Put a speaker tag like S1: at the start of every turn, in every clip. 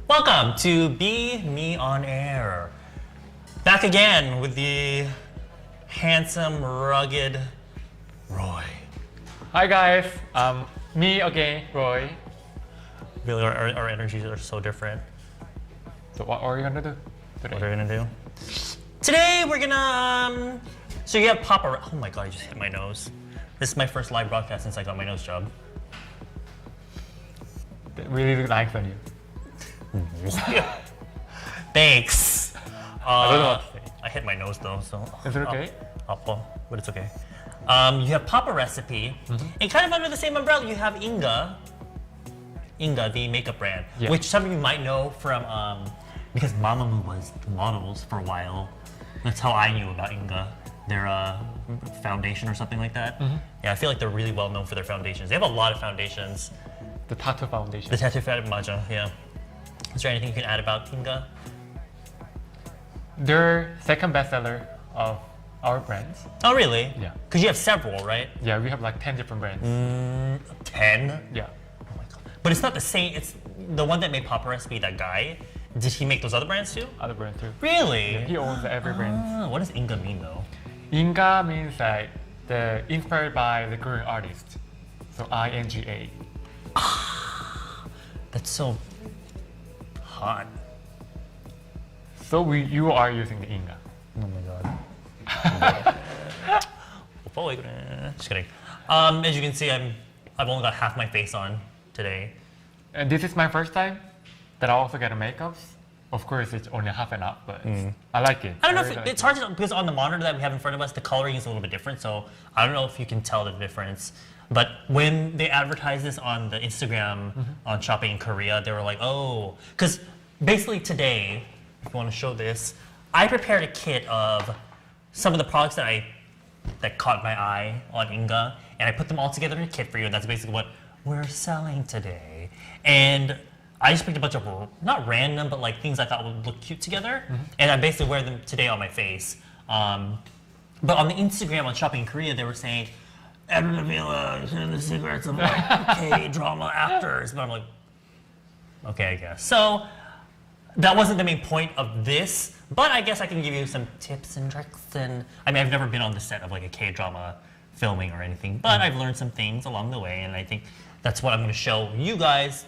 S1: Welcome to Be Me on Air. Back again with the handsome, rugged Roy.
S2: Hi guys, me again, Roy.
S1: Really, our energies are so different.
S2: So what are you gonna do today?
S1: What are we gonna do? Today we're gonna, so you have Papa, oh my God, I just hit my nose. This is my first live broadcast since I got my nose job.
S2: Really look nice on you.
S1: Thanks.
S2: I don't know what to say.
S1: I hit my nose though, so.
S2: Is it okay?
S1: Awful, but it's okay. You have Papa Recipe, and kind of under the same umbrella, you have Inga, the makeup brand,
S2: Yeah.
S1: which some of you might know from, because Mamamoo was the models for a while. That's how I knew about Inga, their foundation or something like that. Yeah, I feel like they're really well known for their foundations. They have a lot of foundations.
S2: The tattoo foundation.
S1: The tattoo Maja, yeah. Is there anything you can add about Inga?
S2: They're second bestseller of our brands.
S1: Oh, really?
S2: Yeah.
S1: Because you have several, right?
S2: Yeah, we have like 10 different brands.
S1: 10?
S2: Yeah.
S1: Oh my God. But it's not the same, it's the one that made Papa Recipe, that guy. Did he make those other brands too?
S2: Other brands too.
S1: Really?
S2: Yeah, he owns every brand.
S1: What does Inga mean though?
S2: Inga means like the inspired by the Korean artist. So INGA.
S1: That's so hot.
S2: So you are using the Inga.
S1: Oh my God. Just kidding. As you can see, I've only got half my face on today.
S2: And this is my first time that I also get a makeup. Of course, it's only half and half, but I like it.
S1: I don't know
S2: really
S1: if
S2: like
S1: it's hard to, because on the monitor that we have in front of us, the coloring is a little bit different. So I don't know if you can tell the difference. But when they advertised this on the Instagram on shopping in Korea, they were like, oh, because basically today, if you want to show this, I prepared a kit of some of the products that caught my eye on Inga, and I put them all together in a kit for you, and that's basically what we're selling today. And I just picked a bunch of, not random, but like things I thought would look cute together, and I basically wear them today on my face. But on the Instagram on shopping in Korea, they were saying, Edward Avila, the secrets of like K-drama actors. But I'm like, okay, I guess. So that wasn't the main point of this, but I guess I can give you some tips and tricks. And I mean, I've never been on the set of like a K-drama filming or anything, but I've learned some things along the way, and I think that's what I'm going to show you guys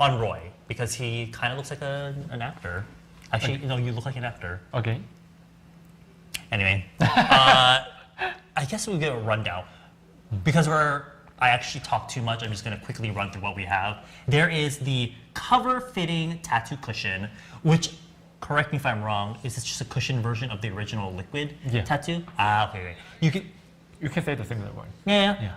S1: on Roy, because he kind of looks like an actor. Actually, you know, you look like an actor.
S2: Okay.
S1: Anyway, I guess we'll get a rundown. Because I actually talk too much, I'm just going to quickly run through what we have. There is the cover-fitting tattoo cushion, which, correct me if I'm wrong, is this just a cushion version of the original liquid tattoo? Okay. You
S2: can say the similar one.
S1: Yeah.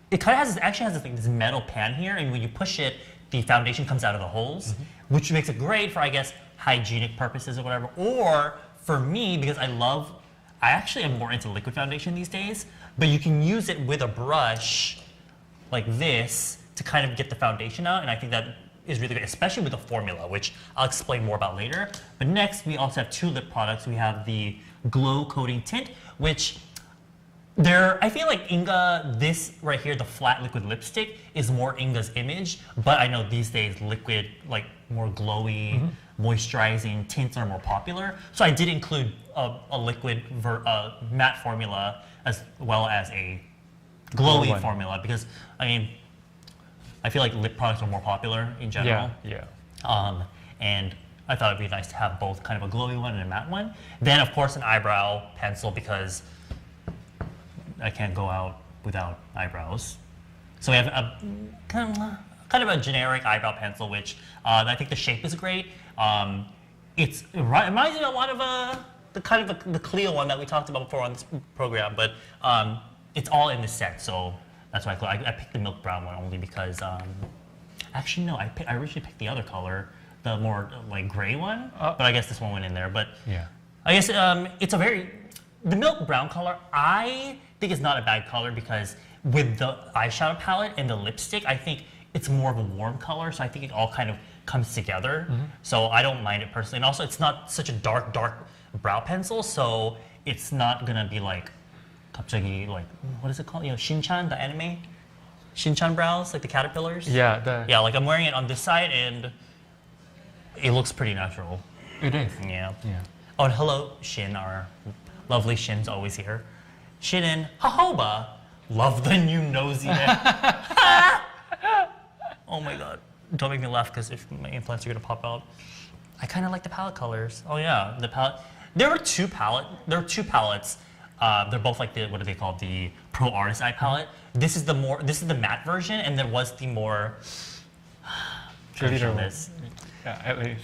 S1: It kind of actually has this metal pan here, and when you push it, the foundation comes out of the holes, which makes it great for, I guess, hygienic purposes or whatever. Or for me, because I actually am more into liquid foundation these days, but you can use it with a brush like this to kind of get the foundation out, and I think that is really good, especially with the formula, which I'll explain more about later. But next, we also have two lip products. We have the Glow Coating Tint, which I feel like Inga, this right here, the flat liquid lipstick, is more Inga's image, but I know these days liquid, like more glowy, moisturizing tints are more popular. So I did include a liquid matte formula as well as a glowy formula, because I mean, I feel like lip products are more popular in general.
S2: Yeah.
S1: And I thought it'd be nice to have both kind of a glowy one and a matte one. Then of course an eyebrow pencil, because I can't go out without eyebrows. So we have a kind of a generic eyebrow pencil, which I think the shape is great. It reminds me a lot of the Clio one that we talked about before on this program, but it's all in the set, so that's why I picked the milk brown one only because, actually no, I originally picked the other color, the more like gray one, but I guess this one went in there. But
S2: yeah,
S1: I guess the milk brown color, I think is not a bad color, because with the eyeshadow palette and the lipstick, I think it's more of a warm color, so I think it all kind of comes together. So I don't mind it personally. And also, it's not such a dark brow pencil, so it's not gonna be like, 갑자기, like, what is it called? You know, Shinchan, the anime? Shinchan brows, like the caterpillars?
S2: Yeah.
S1: Yeah, like I'm wearing it on this side, and It looks pretty natural.
S2: It is.
S1: Yeah.
S2: Yeah.
S1: Oh, and hello, Shin. Our lovely Shin's always here. Shinin, hahoba. Love the new nosy. Oh my god. Don't make me laugh because if my implants are gonna pop out. I kind of like the palette colors. Oh yeah, the palette. There are two palettes. They're both like the, what are they called? The Pro Artist Eye palette. This is the matte version, and there was the more. This.
S2: Yeah, at least.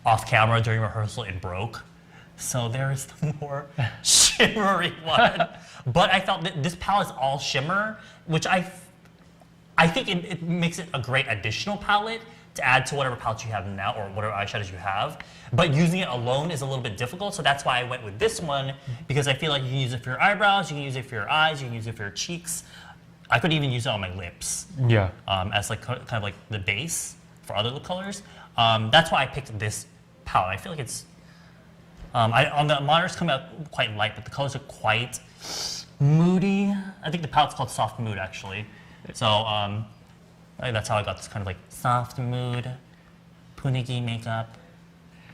S1: Off camera during rehearsal, it broke. So there is the more shimmery one. But I felt that this palette's all shimmer, which I think it makes it a great additional palette to add to whatever palette you have now or whatever eyeshadows you have. But using it alone is a little bit difficult, so that's why I went with this one, because I feel like you can use it for your eyebrows, you can use it for your eyes, you can use it for your cheeks. I could even use it on my lips.
S2: Yeah.
S1: As like kind of like the base for other lip colors. That's why I picked this palette. I feel like it's on the monitors come out quite light, but the colors are quite moody. I think the palette's called Soft Mood actually. So I think that's how I got this kind of like soft mood, punigi makeup.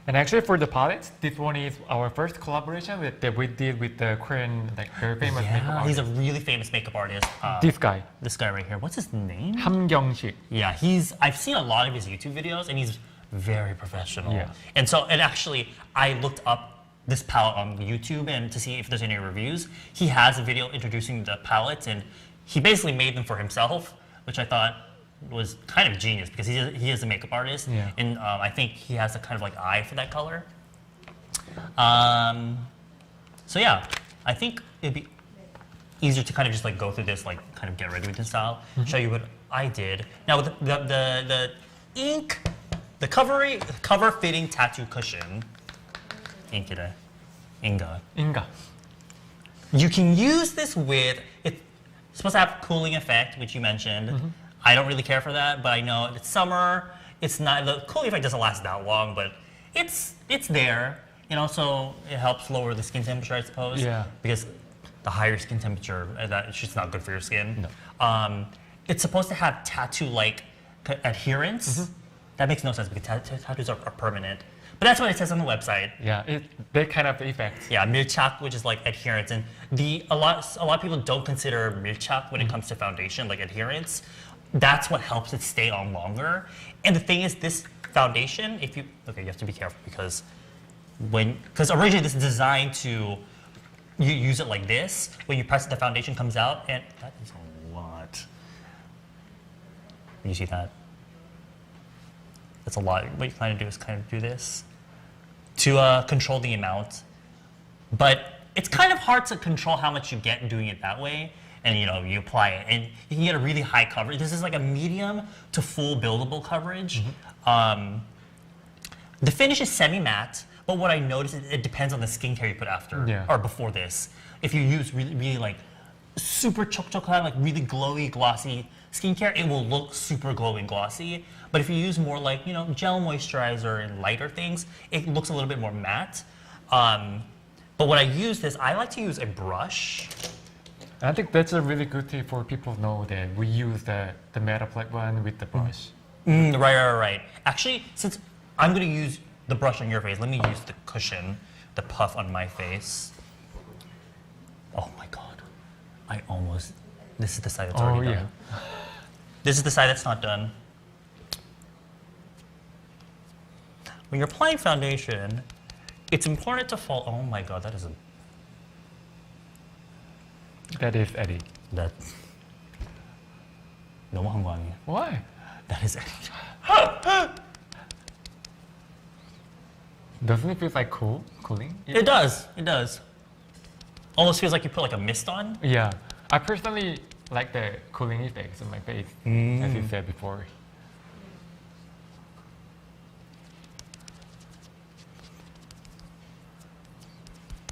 S2: And actually for the palettes, this one is our first collaboration that we did with the Korean, like very famous makeup artist.
S1: He's a really famous makeup artist.
S2: This guy.
S1: This guy right here. What's his name?
S2: 함경식.
S1: Yeah, I've seen a lot of his YouTube videos and he's very professional.
S2: Yeah.
S1: And actually, I looked up this palette on YouTube and to see if there's any reviews. He has a video introducing the palettes and he basically made them for himself, which I thought was kind of genius because he is a makeup artist.
S2: Yeah.
S1: And I think he has a kind of like eye for that color. So yeah, I think it'd be easier to kind of just like go through this, like kind of get ready with this style, show you what I did. Now with the ink, the cover fitting tattoo cushion, Inga.
S2: Inga.
S1: You can use this with, it's supposed to have cooling effect, which you mentioned. I don't really care for that, but I know it's summer. It's not, the cooling effect doesn't last that long, but it's there. And also it helps lower the skin temperature, I suppose.
S2: Yeah.
S1: Because the higher skin temperature, it's just not good for your skin.
S2: No.
S1: It's supposed to have tattoo-like adherence. That makes no sense because tattoos are permanent. But that's what it says on the website.
S2: Yeah, that kind of effect.
S1: Yeah, 밀착, which is like adherence, and a lot of people don't consider 밀착 when it comes to foundation, like adherence. That's what helps it stay on longer. And the thing is, this foundation, you have to be careful because originally this is designed to you use it like this. When you press it, the foundation comes out, and that is a lot. You see that? That's a lot. What you kind of do is kind of do this to control the amount. But it's kind of hard to control how much you get doing it that way. And you apply it, and you can get a really high coverage. This is like a medium to full buildable coverage. The finish is semi-matte, but what I noticed is it depends on the skincare you put after or before this. If you use really like super chokchokhan, like really glowy, glossy skincare, it will look super glowing, glossy. But if you use more like gel moisturizer and lighter things, it looks a little bit more matte. But when I use this, I like to use a brush.
S2: I think that's a really good tip for people to know that we use the matte black one with the brush.
S1: Right. Actually, since I'm going to use the brush on your face, let me use the cushion, the puff on my face. Oh my god. This is the side that's already done. This is the side that's not done. When you're applying foundation, it's important to follow. Oh my god, that is
S2: Eddie.
S1: That. 너무 한 거 아니에요?
S2: Why?
S1: That is Eddie.
S2: Doesn't it feel like cooling?
S1: It does. Almost feels like you put like a mist on.
S2: Yeah. I personally like the cooling effects on my face, as you said before.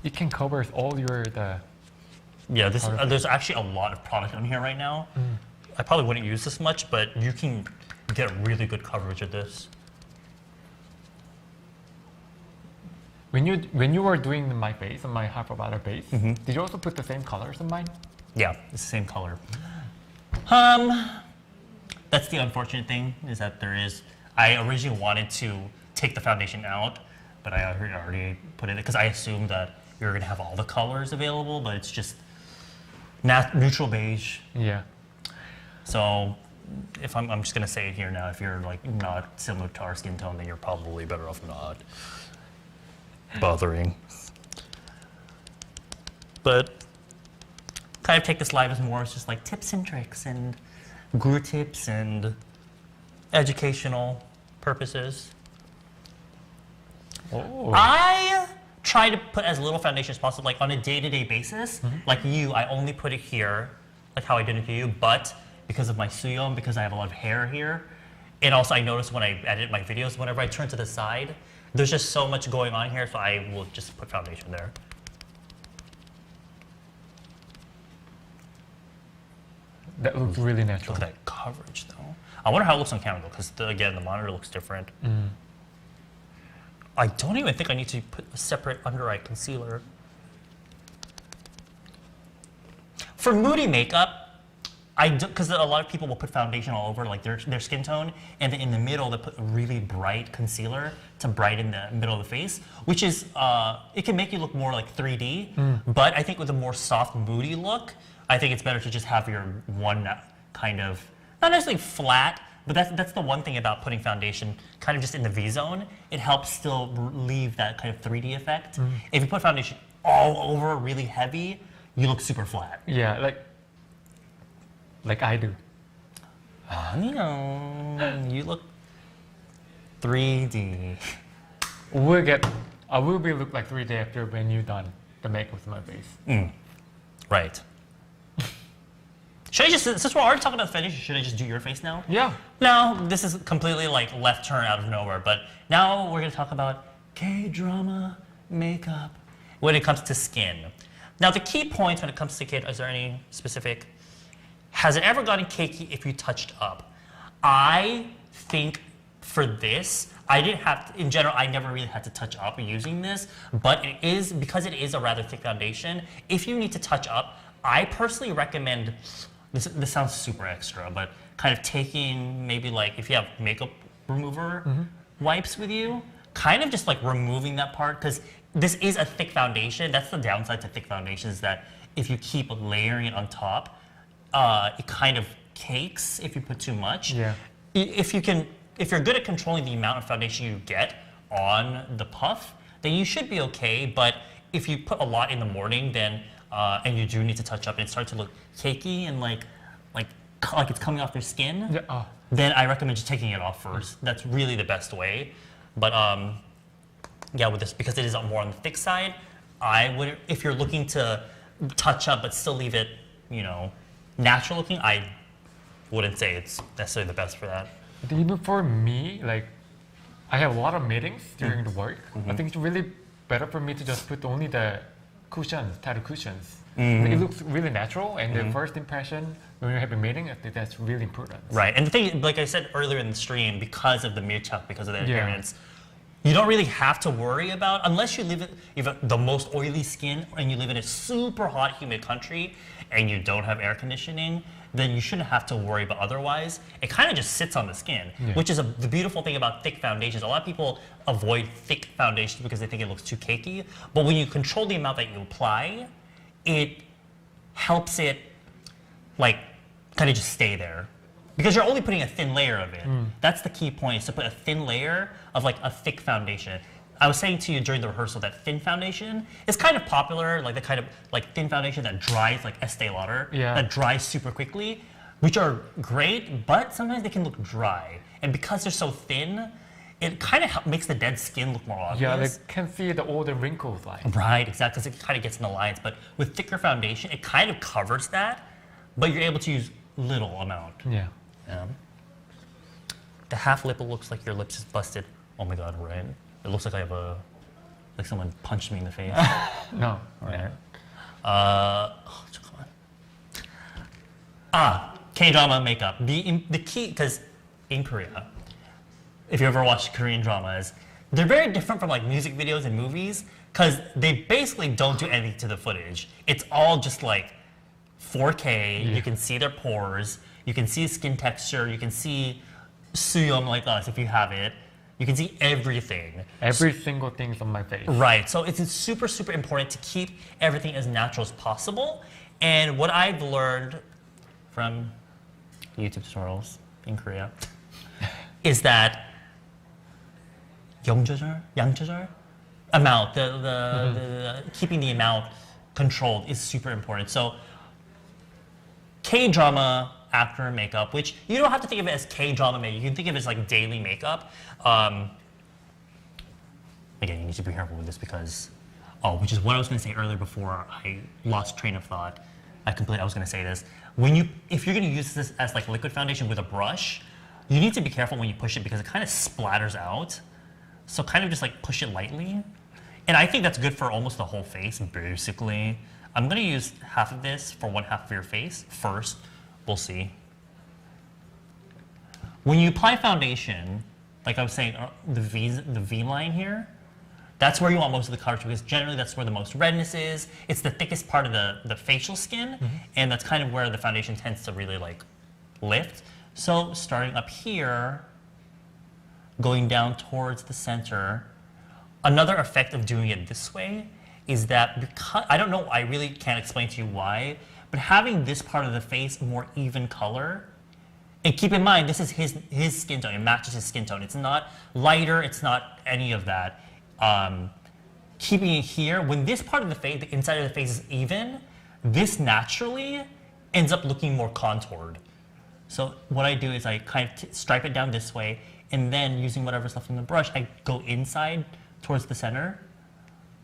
S2: It can cover all
S1: Yeah, there's actually a lot of product on here right now. I probably wouldn't use this much, but you can get really good coverage of this.
S2: When you were doing my face, on my half of other face, did you also put the same colors on mine?
S1: Yeah, it's the same color. That's the unfortunate thing, is that I originally wanted to take the foundation out, but I already put it because I assumed that you're gonna have all the colors available, but it's just neutral beige.
S2: Yeah.
S1: So if I'm just gonna say it here now, if you're like not similar to our skin tone, then you're probably better off not bothering. But kind of take this live as more as just like tips and tricks and guru tips and educational purposes.
S2: Oh.
S1: I try to put as little foundation as possible, like on a day-to-day basis. Like you, I only put it here, like how I did it to you, but because of my suyom, because I have a lot of hair here, and also I notice when I edit my videos, whenever I turn to the side, there's just so much going on here, so I will just put foundation there.
S2: That looks really natural.
S1: Look at that coverage, though. I wonder how it looks on camera, though, because again, the monitor looks different. I don't even think I need to put a separate under-eye concealer. For moody makeup, because a lot of people will put foundation all over like their skin tone, and then in the middle they put a really bright concealer to brighten the middle of the face, which is, it can make you look more like 3D, but I think with a more soft, moody look, I think it's better to just have your one kind of, not necessarily flat, but that's the one thing about putting foundation kind of just in the V-zone. It helps still leave that kind of 3D effect. If you put foundation all over really heavy, you look super flat.
S2: Yeah, like I do.
S1: You know, you look 3D.
S2: I will be look like 3D after when you're done the makeup with my face.
S1: Right. Should I just, since we're already talking about foundation, should I just do your face now?
S2: Yeah.
S1: No, this is completely like left turn out of nowhere, but now we're gonna talk about K-drama makeup when it comes to skin. Now the key points when it comes to skin, is there any specific? Has it ever gotten cakey if you touched up? I think for this, I didn't have to, in general, I never really had to touch up using this, but it is, because it is a rather thick foundation, if you need to touch up, I personally recommend, this sounds super extra, but kind of taking maybe like, if you have makeup remover wipes with you, kind of just like removing that part, because this is a thick foundation. That's the downside to thick foundations, that if you keep layering it on top, it kind of cakes if you put too much.
S2: Yeah.
S1: If you're good at controlling the amount of foundation you get on the puff, then you should be okay. But if you put a lot in the morning, then and you do need to touch up and it starts to look cakey and like it's coming off your skin,
S2: Yeah.
S1: then I recommend just taking it off first. That's really the best way. But yeah, with this, because it is more on the thick side, I would, if you're looking to touch up but still leave it, you know, natural looking, I wouldn't say it's necessarily the best for that.
S2: Even for me, like, I have a lot of meetings during the work. I think it's really better for me to just put only the cushions, tattoo cushions. It looks really natural, and the first impression when you have a meeting, I think that's really important.
S1: Right, and the thing, like I said earlier in the stream, because of the mirchak, because of the adherence, you don't really have to worry about, unless you have the most oily skin and you live in a super hot, humid country and you don't have air conditioning, then you shouldn't have to worry about otherwise. It kind of just sits on the skin, which is the beautiful thing about thick foundations. A lot of people avoid thick foundations because they think it looks too cakey, but when you control the amount that you apply, it helps it like kind of just stay there. Because you're only putting a thin layer of it. That's the key point, is to put a thin layer of like a thick foundation. I was saying to you during the rehearsal that thin foundation is kind of popular, like the kind of like thin foundation that dries like Estee Lauder, that dries super quickly, which are great, but sometimes they can look dry. And because they're so thin, it kind of makes the dead skin look more obvious.
S2: Yeah, they can see all the wrinkles like.
S1: Right, exactly, because it kind of gets in the lines. But with thicker foundation, it kind of covers that, but you're able to use little amount.
S2: Yeah.
S1: The half lip looks like your lips is busted. Oh my god, right? It looks like I have like someone punched me in the face.
S2: No.
S1: Right. K-drama makeup. The key, because in Korea, if you ever watched Korean dramas, they're very different from like music videos and movies, because they basically don't do anything to the footage. It's all just like 4K. You can see their pores. You can see skin texture. You can see suyom like us if you have it. You can see everything.
S2: Every single thing is on my face.
S1: Right. So it's super, super important to keep everything as natural as possible. And what I've learned from YouTube tutorials in Korea is that 양조절, amount, the keeping the amount controlled is super important. So K-drama actor makeup, which you don't have to think of it as K-drama makeup. You can think of it as like daily makeup. Again, you need to be careful with this because, which is what I was going to say earlier before I lost train of thought. I was going to say this. If you're going to use this as like liquid foundation with a brush, you need to be careful when you push it because it kind of splatters out. So kind of just like push it lightly. And I think that's good for almost the whole face, basically. I'm going to use half of this for one half of your face first. We'll see. When you apply foundation, like I was saying, the V line here, that's where you want most of the coverage because generally that's where the most redness is. It's the thickest part of the facial skin, and that's kind of where the foundation tends to really like lift. So starting up here, going down towards the center, another effect of doing it this way is that because, I don't know, I really can't explain to you why, but having this part of the face more even color, and keep in mind, this is his skin tone, it matches his skin tone. It's not lighter, it's not any of that. Keeping it here, when this part of the face, the inside of the face is even, this naturally ends up looking more contoured. So what I do is I kind of stripe it down this way, and then using whatever's left on the brush, I go inside towards the center,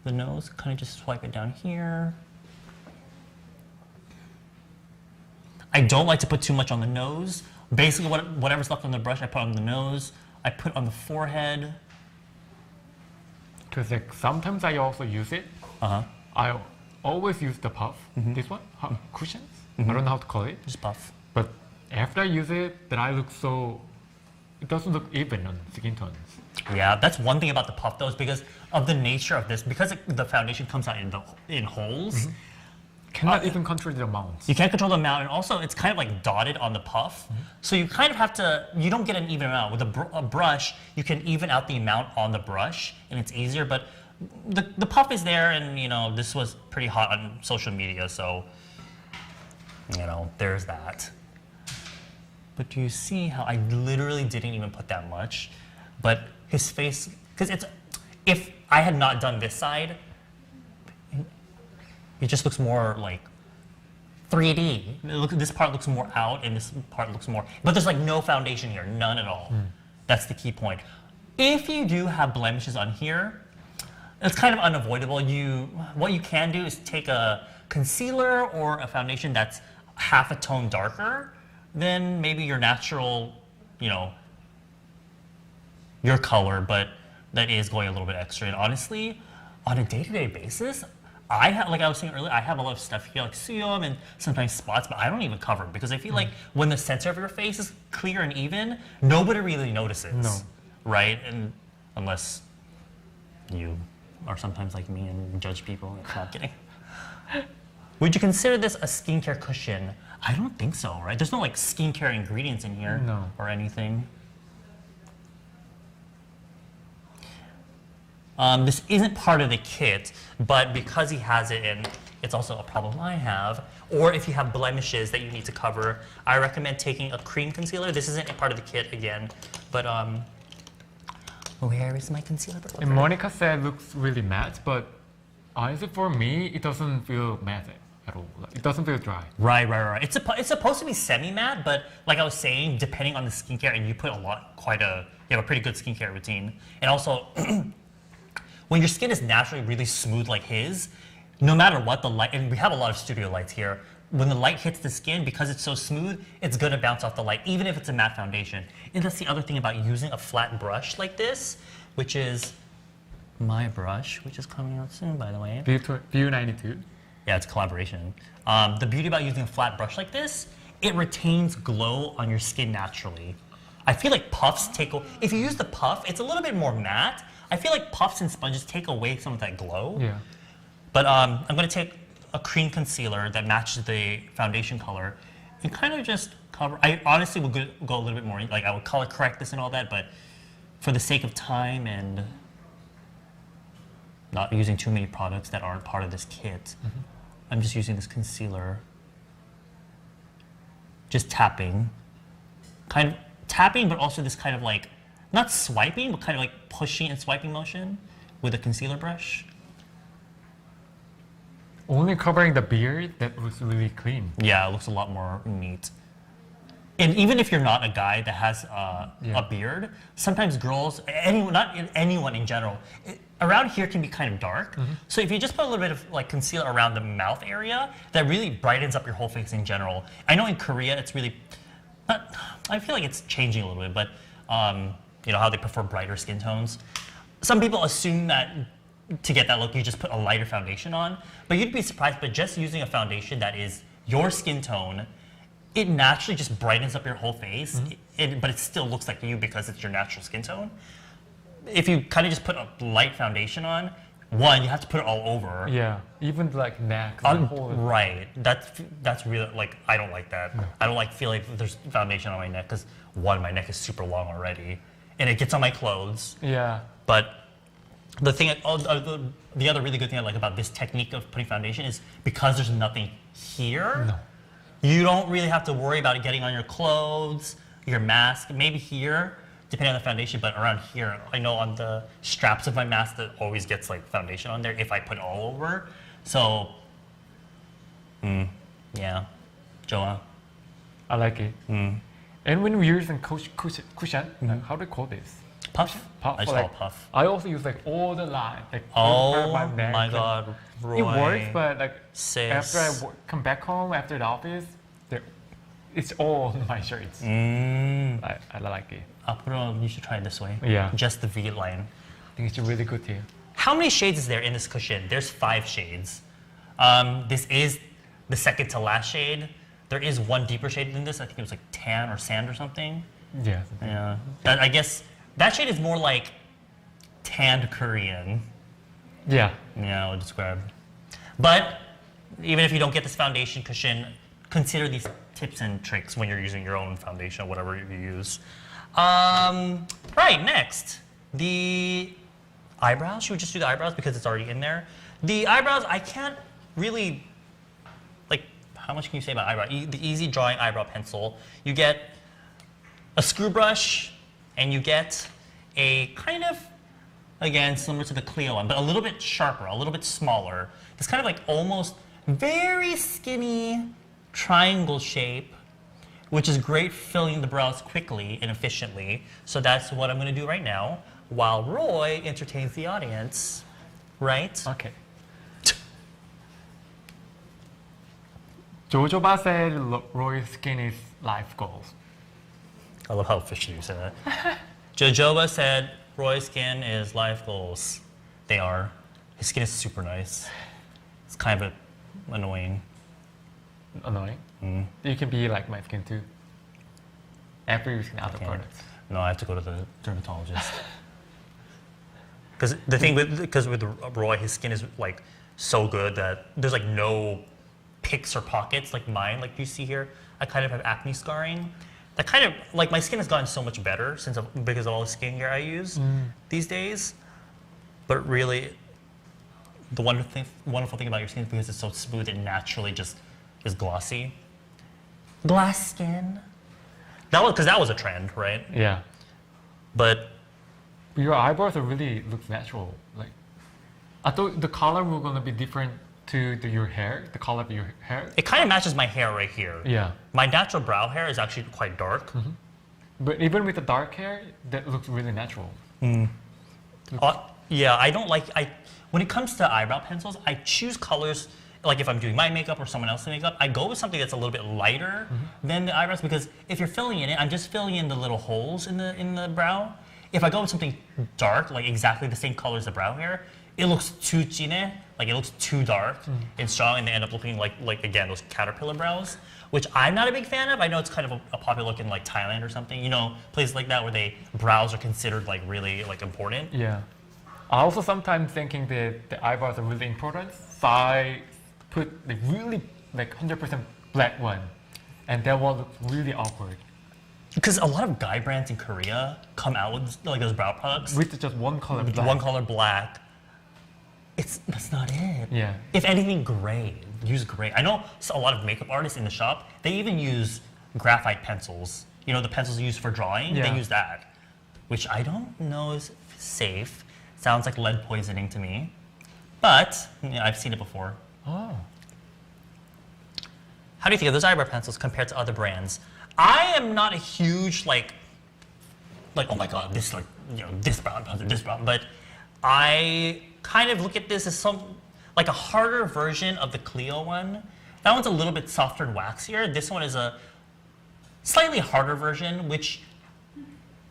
S1: the nose, kind of just swipe it down here. I don't like to put too much on the nose. Basically, whatever's left on the brush, I put on the nose. I put on the forehead.
S2: Because like sometimes I also use it. I always use the puff. This one, cushions. I don't know how to call it.
S1: Just puff.
S2: But after I use it, then I look so. It doesn't look even on skin tones.
S1: Yeah, that's one thing about the puff though, is because of the nature of this. Because the foundation comes out in holes.
S2: Cannot even control the amount.
S1: You can't control the amount, and also it's kind of like dotted on the puff. So you kind of have to, you don't get an even amount. With a brush, you can even out the amount on the brush, and it's easier, but the puff is there, and you know, this was pretty hot on social media, so, you know, there's that. But do you see how I literally didn't even put that much? But his face, because if I had not done this side, it just looks more like 3D. This part looks more out, and this part looks more. But there's like no foundation here, none at all. That's the key point. If you do have blemishes on here, it's kind of unavoidable. What you can do is take a concealer or a foundation that's half a tone darker than maybe your natural, you know, your color, but that is going a little bit extra. And honestly, on a day-to-day basis, like I was saying earlier, I have a lot of stuff here, like seum and sometimes spots, but I don't even cover them because I feel like when the center of your face is clear and even, nobody really notices.
S2: No.
S1: Right? And unless you are sometimes like me and judge people. Not kidding. Would you consider this a skincare cushion? I don't think so, right? There's no like skincare ingredients in here or anything. This isn't part of the kit, but because he has it and it's also a problem I have, or if you have blemishes that you need to cover, I recommend taking a cream concealer. This isn't a part of the kit again, but where is my concealer?
S2: And Monica said it looks really matte, but honestly for me, it doesn't feel matte at all. Like, it doesn't feel dry.
S1: Right. It's supposed to be semi-matte, but like I was saying, depending on the skincare, and you put you have a pretty good skincare routine, and also. When your skin is naturally really smooth like his, no matter what the light, and we have a lot of studio lights here, when the light hits the skin, because it's so smooth, it's gonna bounce off the light, even if it's a matte foundation. And that's the other thing about using a flat brush like this, which is my brush, which is coming out soon, by the way.
S2: View 92.
S1: Yeah, it's a collaboration. The beauty about using a flat brush like this, it retains glow on your skin naturally. I feel like puffs if you use the puff, it's a little bit more matte. I feel like puffs and sponges take away some of that glow.
S2: Yeah.
S1: But I'm going to take a cream concealer that matches the foundation color and kind of just cover. I honestly would go a little bit more, like I would color correct this and all that, but for the sake of time and not using too many products that aren't part of this kit, I'm just using this concealer. Just tapping. Kind of tapping, but also this kind of like, not swiping, but kind of like pushing and swiping motion with a concealer brush.
S2: Only covering the beard, that looks really clean.
S1: Yeah, it looks a lot more neat. And even if you're not a guy that has a beard, sometimes girls, anyone, not anyone in general, around here can be kind of dark. So if you just put a little bit of like concealer around the mouth area, that really brightens up your whole face in general. I know in Korea it's really, I feel like it's changing a little bit, but you know how they prefer brighter skin tones. Some people assume that to get that look, you just put a lighter foundation on, but you'd be surprised, but just using a foundation that is your skin tone, it naturally just brightens up your whole face, but it still looks like you because it's your natural skin tone. If you kind of just put a light foundation on, one, you have to put it all over.
S2: Yeah, even like neck.
S1: Right, that's really, like, I don't like that.
S2: No.
S1: I don't like feeling like there's foundation on my neck because one, my neck is super long already, and it gets on my clothes.
S2: Yeah.
S1: But the thing, the other really good thing I like about this technique of putting foundation is because there's nothing here, you don't really have to worry about it getting on your clothes, your mask, maybe here, depending on the foundation, but around here, I know on the straps of my mask that always gets like foundation on there if I put it all over. So, yeah, Joa.
S2: I like it. And when we're using cushion, like, how do you call this?
S1: Puff?
S2: Puff.
S1: I just call it puff.
S2: I also use like all the line. Like,
S1: Oh
S2: my neck,
S1: my
S2: like,
S1: God, Roy.
S2: it works, but like
S1: Sis.
S2: after I come back home after the office, it's all on my shirts. I like it.
S1: You should try it this way.
S2: Yeah.
S1: Just the V line.
S2: I think it's really good too.
S1: How many shades is there in this cushion? There's 5 shades. This is the second to last shade. There is one deeper shade than this. I think it was like tan or sand or something.
S2: Yeah.
S1: Yeah. I guess that shade is more like tanned Korean.
S2: Yeah.
S1: Yeah, I would describe. But even if you don't get this foundation cushion, consider these tips and tricks when you're using your own foundation, whatever you use. Right, next. The eyebrows. Should we just do the eyebrows because it's already in there? The eyebrows, I can't really, like, how much can you say about eyebrow? The Easy Drawing Eyebrow Pencil. You get a screw brush, and you get a kind of, again, similar to the Clio one, but a little bit sharper, a little bit smaller. It's kind of like almost very skinny triangle shape, which is great filling the brows quickly and efficiently. So that's what I'm going to do right now while Roy entertains the audience, right?
S2: Okay. Jojoba said Roy's skin is life goals.
S1: I love how official you said that. Jojoba said Roy's skin is life goals. They are. His skin is super nice. It's kind of annoying.
S2: Annoying? You can be like my skin too. After using other products.
S1: No, I have to go to the dermatologist. Because the thing with Roy, his skin is like so good that there's like no picks or pockets like mine, like you see here. I kind of have acne scarring. That kind of, like, my skin has gotten so much better because of all the skincare I use these days. But really, the wonderful thing about your skin is because it's so smooth, it naturally just is glossy. Glass skin. Because that was a trend, right?
S2: Yeah.
S1: But
S2: your eyebrows are really look natural. Like, I thought the color were gonna be different to your hair, the color of your hair.
S1: It kind of matches my hair right here.
S2: Yeah.
S1: My natural brow hair is actually quite dark.
S2: But even with the dark hair, that looks really natural.
S1: Yeah, I don't like, when it comes to eyebrow pencils, I choose colors, like if I'm doing my makeup or someone else's makeup, I go with something that's a little bit lighter than the eyebrows, because if you're filling in it, I'm just filling in the little holes in the brow. If I go with something dark, like exactly the same color as the brow hair, it looks too 진해, like it looks too dark and strong, and they end up looking like again, those caterpillar brows, which I'm not a big fan of. I know it's kind of a popular look in like Thailand or something, you know, places like that where brows are considered like really like important.
S2: Yeah. I also sometimes thinking that the eyebrows are really important, so I put the really like 100% black one, and that will look really awkward.
S1: Because a lot of guy brands in Korea come out with like those brow products
S2: With just one color
S1: with
S2: black.
S1: one color black. That's not it.
S2: Yeah.
S1: If anything, gray. Use gray. I know a lot of makeup artists in the shop. They even use graphite pencils. You know the pencils used for drawing.
S2: Yeah.
S1: They use that, which I don't know is safe. Sounds like lead poisoning to me, but yeah, I've seen it before.
S2: Oh.
S1: How do you think of those eyebrow pencils compared to other brands? I am not a huge like oh my god, this like this brown pencil, this brown, but I kind of look at this as like a harder version of the Clio one. That one's a little bit softer and waxier. This one is a slightly harder version, which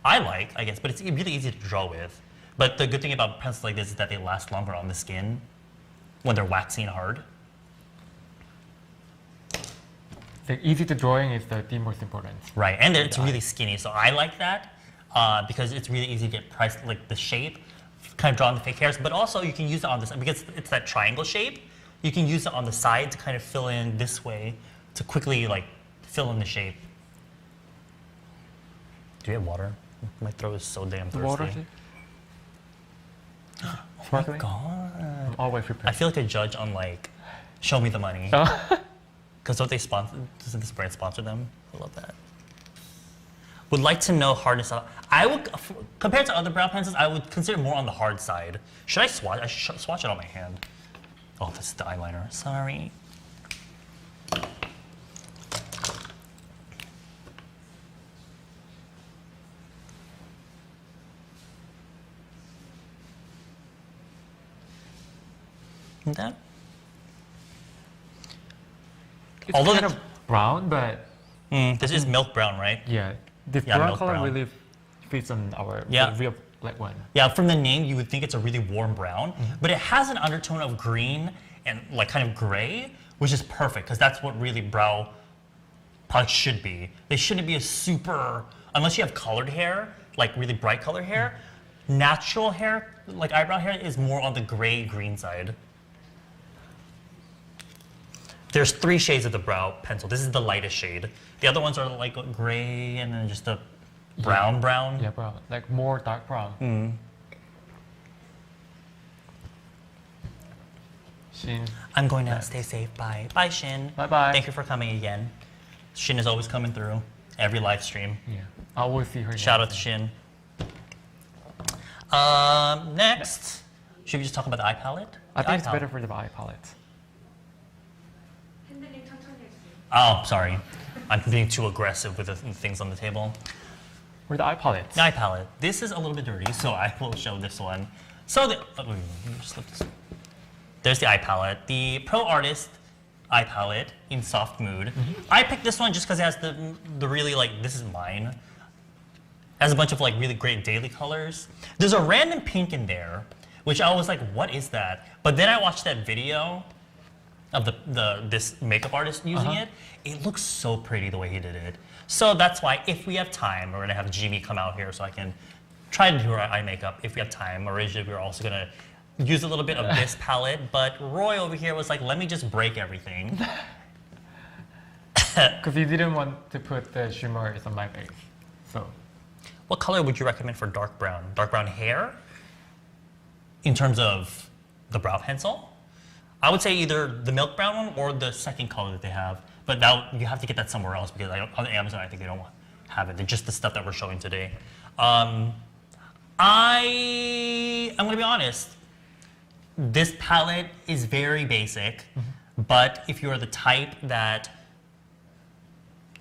S1: I like, I guess, but it's really easy to draw with. But the good thing about pencils like this is that they last longer on the skin when they're waxy and hard.
S2: The easy to drawing is the most important.
S1: Right, and it's really skinny, so I like that because it's really easy to get priced, like the shape, kind of draw on the fake hairs, but also you can use it on this, because it's that triangle shape, you can use it on the side to kind of fill in this way to quickly like fill in the shape. Do you have water? My throat is so damn thirsty.
S2: Water?
S1: Oh my
S2: Sparkling?
S1: god.
S2: I'm always
S1: I
S2: prepared.
S1: feel like a judge on like Show Me the Money. Because don't they sponsor, doesn't this brand sponsor them? I love that. Would like to know hardness. I would, compared to other brow pencils, I would consider more on the hard side. Should I swatch? I should swatch it on my hand. Oh, this is the eyeliner. Sorry. That.
S2: It's
S1: Although
S2: kind of brown, but
S1: This is milk brown, right?
S2: yeah, this
S1: Yeah,
S2: brown
S1: milk
S2: color
S1: brown.
S2: really fits on our
S1: Yeah.
S2: real black one.
S1: Yeah, from the name, you would think it's a really warm brown, but it has an undertone of green and like kind of gray, which is perfect because that's what really brow products should be. They shouldn't be a super, unless you have colored hair, like really bright colored hair. Natural hair, like eyebrow hair, is more on the gray-green side. There's 3 shades of the brow pencil. This is the lightest shade. The other ones are like gray and then just a brown.
S2: Yeah, brown, like more dark brown. Shin,
S1: I'm going to stay safe. Bye. Bye, Shin.
S2: Bye-bye.
S1: Thank you for coming again. Shin is always coming through every live stream.
S2: yeah, I always see her.
S1: Shout
S2: name.
S1: out to Shin. Next, should we just talk about the eye palette?
S2: I
S1: The
S2: think
S1: eye
S2: it's
S1: palette.
S2: better for the eye palette.
S3: 핸드님 천천히 해주세요.
S1: Oh, sorry. I'm being too aggressive with the things on the table.
S2: Or the eye palette.
S1: The eye palette. This is a little bit dirty, so I will show this one. So let me just flip this. There's the eye palette. The Pro Artist eye palette in soft mood. I picked this one just because it has the really like, this is mine. Has a bunch of like really great daily colors. There's a random pink in there, which I was like, what is that? But then I watched that video of this makeup artist using it. It looks so pretty the way he did it. So that's why if we have time, we're gonna have Jimmy come out here so I can try to do our eye makeup if we have time. Originally, we were also gonna use a little bit of this palette, but Roy over here was like, let me just break everything.
S2: Because you didn't want to put the shimmers on my face. So,
S1: What color would you recommend for dark brown? Dark brown hair? In terms of the brow pencil? I would say either the milk brown one or the second color that they have. But now you have to get that somewhere else because on Amazon I think they don't have it. They're just the stuff that we're showing today. I'm gonna be honest. This palette is very basic, but if you're the type that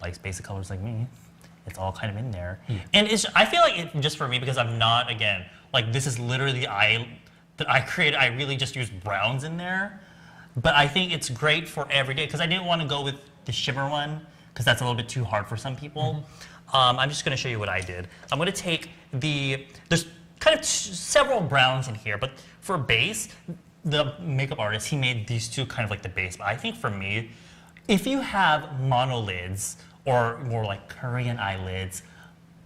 S1: likes basic colors like me, it's all kind of in there. And I feel like just for me, because I'm not, again, like this is literally the eye that I created. I really just use browns in there. But I think it's great for every day because I didn't want to go with the shimmer one because that's a little bit too hard for some people. I'm just going to show you what I did. I'm going to take there's kind of several browns in here, but for base, the makeup artist, he made these two kind of like the base. But I think for me, if you have monolids or more like Korean eyelids,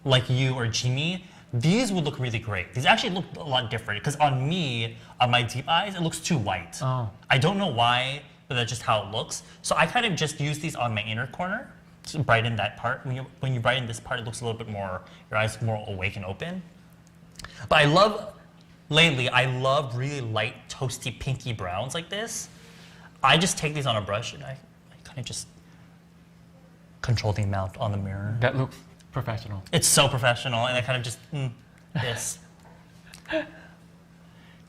S1: like you or Jimmy, these would look really great. These actually look a lot different because on me, on my deep eyes, it looks too white.
S2: Oh.
S1: I don't know why, but that's just how it looks. So I kind of just use these on my inner corner. to brighten that part. When you brighten this part, it looks a little bit more, your eyes more awake and open. But lately, I love really light, toasty, pinky browns like this. I just take these on a brush and I kind of just control the amount on the mirror.
S2: That looks professional.
S1: It's so professional, and I kind of just, this.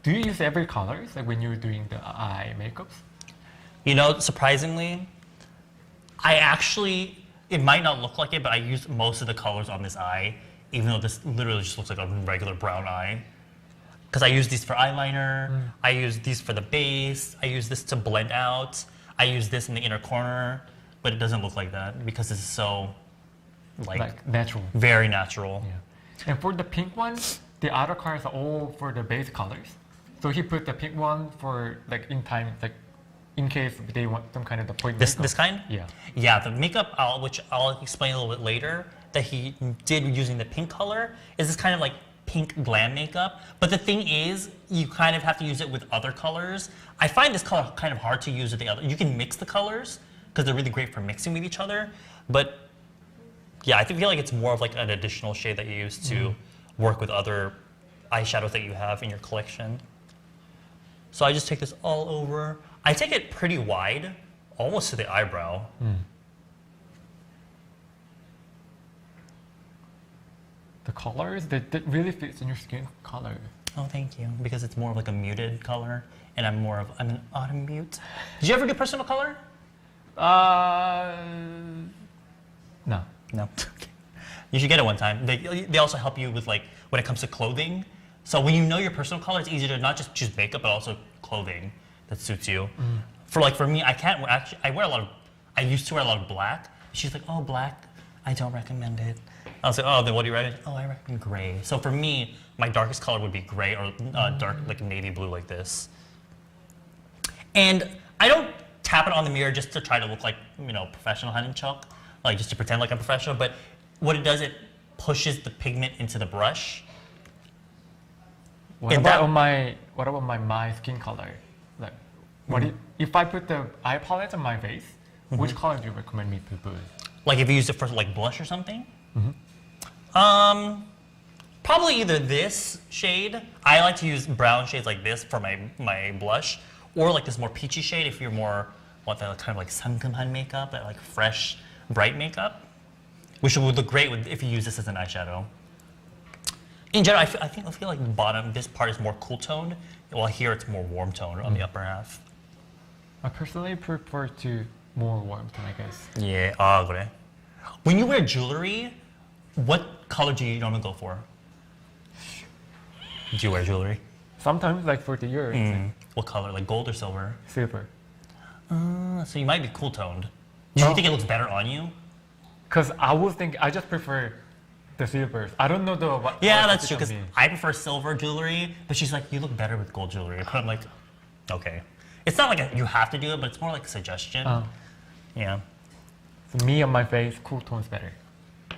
S2: Do you use every colors like when you're doing the eye makeups?
S1: You know, surprisingly, I actually, it might not look like it, but I use most of the colors on this eye, even though this literally just looks like a regular brown eye. Because I use these for eyeliner, I use these for the base, I use this to blend out, I use this in the inner corner, but it doesn't look like that because this is so,
S2: like natural.
S1: Very natural.
S2: Yeah. And for the pink one, the other colors are all for the base colors. So he put the pink one for like in time, like in case they want some kind of the point makeup.
S1: This kind?
S2: Yeah.
S1: Yeah, the makeup, which I'll explain a little bit later, that he did using the pink color, is this kind of like pink glam makeup. But the thing is, you kind of have to use it with other colors. I find this color kind of hard to use with the other. You can mix the colors because they're really great for mixing with each other. But yeah, I feel like it's more of like an additional shade that you use to work with other eyeshadows that you have in your collection. So I just take this all over. I take it pretty wide, almost to the eyebrow.
S2: The colors, that really fits in your skin color.
S1: Oh, thank you. Because it's more of like a muted color, and I'm an autumn mute. Did you ever do personal color?
S2: No.
S1: No. You should get it one time. They also help you with like when it comes to clothing. So when you know your personal color, it's easier to not just choose makeup, but also clothing that suits you. For me, I used to wear a lot of black. She's like, oh, black, I don't recommend it. I was like, oh, then what do you recommend? Oh, I recommend gray. So for me, my darkest color would be gray or dark, like navy blue like this. And I don't tap it on the mirror just to try to look like, professional hand and chalk, like just to pretend like I'm professional. But what it does, it pushes the pigment into the brush.
S2: What about my skin color? Like, if I put the eye palette on my face, which color do you recommend me to put?
S1: Like if you use it for like blush or something? Probably either this shade. I like to use brown shades like this for my blush, or like this more peachy shade if you're more want that kind of like sangkeumhan makeup, that like fresh, bright makeup, which would look great if you use this as an eyeshadow. In general, I feel like the bottom, this part is more cool toned, while here it's more warm toned on the upper half.
S2: I personally prefer to more warm tone, I guess.
S1: Yeah, 그래. When you wear jewelry, what color do you normally go for? Do you wear jewelry?
S2: Sometimes, like for the ears.
S1: What color, like gold or silver?
S2: Silver.
S1: So you might be cool toned. Do you think it looks better on you?
S2: Because I just prefer the silvers. I don't know what.
S1: Yeah, that's true. Because I prefer silver jewelry, but she's like, you look better with gold jewelry. But I'm like, okay. It's not like you have to do it, but it's more like a suggestion. Yeah.
S2: So me on my face, cool tone's better.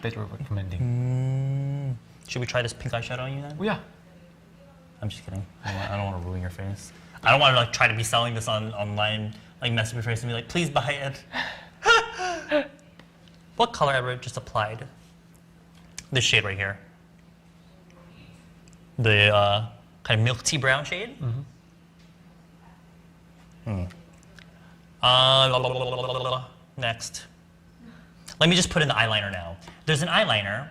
S2: That you're recommending.
S1: Should we try this pink eyeshadow on you then?
S2: Oh, yeah.
S1: I'm just kidding. I don't want to ruin your face. I don't want to like try to be selling this online, like mess up your face and be like, please buy it. What color I just applied? This shade right here. The kind of milk tea brown shade. Next. Let me just put in the eyeliner now. There's an eyeliner.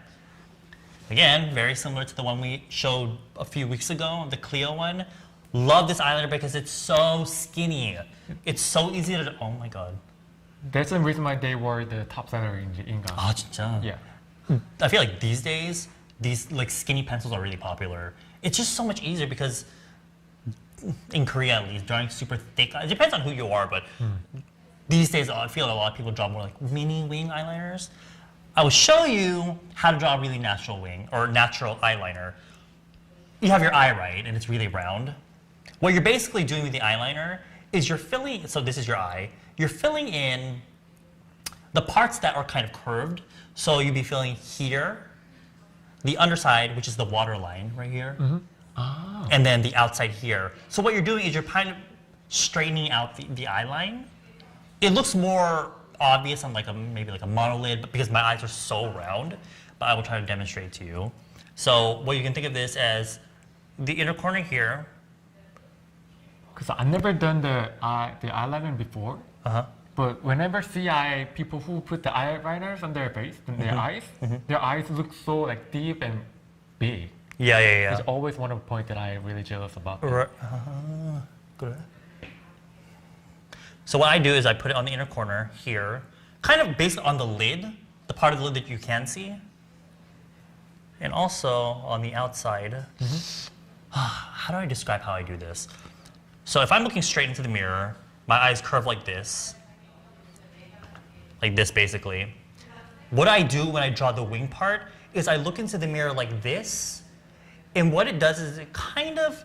S1: Again, very similar to the one we showed a few weeks ago, the Clio one. Love this eyeliner because it's so skinny. It's so easy to, oh my god.
S2: That's the reason why they were the top seller in Inga.
S1: Ah, 진짜?
S2: Yeah.
S1: I feel like these days, these like skinny pencils are really popular. It's just so much easier because in Korea at least, drawing super thick, it depends on who you are, but these days I feel like a lot of people draw more like mini wing eyeliners. I will show you how to draw a really natural wing or natural eyeliner. You have your eye right and it's really round. What you're basically doing with the eyeliner is you're filling, so this is your eye, you're filling in the parts that are kind of curved. So you'd be filling here, the underside, which is the waterline right here, and then the outside here. So what you're doing is you're kind of straightening out the eye line. It looks more obvious on like maybe like a monolid, but because my eyes are so round, but I will try to demonstrate to you. So what you can think of this as the inner corner here.
S2: Because I've never done the eyeliner before. But whenever see people who put the eyeliners on their face, on their eyes look so like deep and big.
S1: Yeah.
S2: It's always one of the points that I'm really jealous about.
S1: Right. Good. So what I do is I put it on the inner corner here, kind of based on the lid, the part of the lid that you can see, and also on the outside. How do I describe how I do this? So if I'm looking straight into the mirror, my eyes curve like this basically. What I do when I draw the wing part is I look into the mirror like this, and what it does is it kind of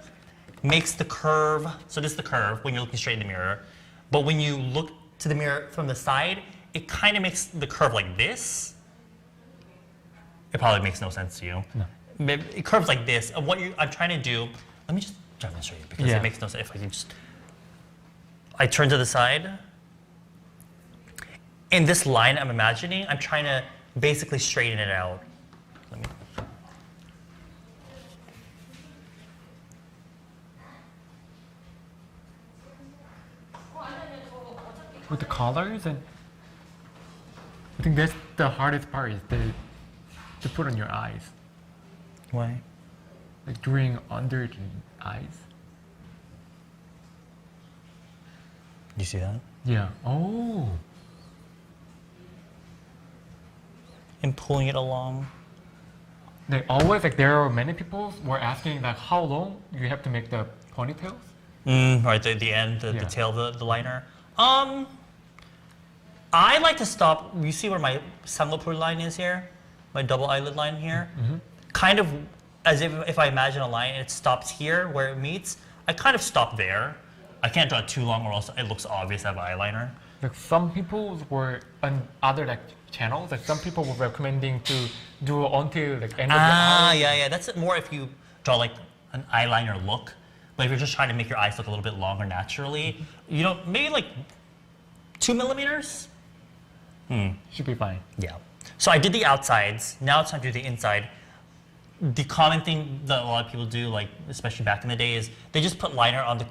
S1: makes the curve, so this is the curve when you're looking straight in the mirror, but when you look to the mirror from the side, it kind of makes the curve like this. It probably makes no sense to you. No. It curves like this, and what I'm trying to do, let me just demonstrate it because it makes no sense. If I can just, I turn to the side, and this line I'm imagining, I'm trying to basically straighten it out. Let me.
S2: With the colors, and I think that's the hardest part is to put on your eyes.
S1: Why?
S2: Like doing under the eyes.
S1: You see that?
S2: Yeah. Oh.
S1: And pulling it along.
S2: They always there are many people who are asking like how long you have to make the ponytails.
S1: Right, the end, the tail of the liner. I like to stop. You see where my Sangapur line is here, my double eyelid line here. Kind of as if I imagine a line and it stops here where it meets. I kind of stop there. I can't draw it too long or else it looks obvious I have an eyeliner.
S2: Like some people were on other like channels. Like some people were recommending to do until like end of the eye.
S1: Yeah. That's more if you draw like an eyeliner look. But if you're just trying to make your eyes look a little bit longer naturally, you know, maybe like 2 millimeters.
S2: Should be fine.
S1: Yeah. So I did the outsides. Now it's time to do the inside. The common thing that a lot of people do, like especially back in the day, is they just put liner on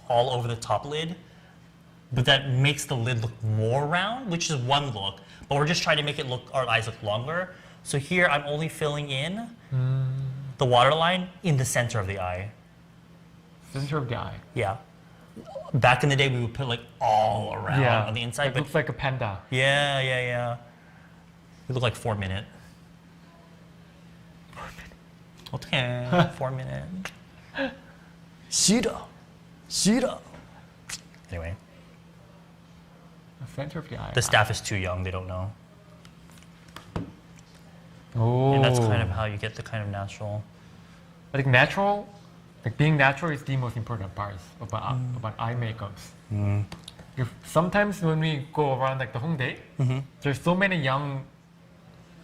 S1: all over the top lid. But that makes the lid look more round, which is one look. But we're just trying to make it look, our eyes look longer. So here I'm only filling in the waterline in the center of the eye.
S2: Center of the eye.
S1: Yeah. Back in the day, we would put like all around on the inside.
S2: It looks like a panda.
S1: Yeah. We look like 4 minute. 4 minute. Okay, 4 minute. Shida. Anyway.
S2: The center of the eye.
S1: The staff is too young, they don't know.
S2: Oh.
S1: And that's kind of how you get the kind of natural.
S2: I think natural, like being natural is the most important part about eye makeups. Sometimes when we go around like the Hongdae, there's so many young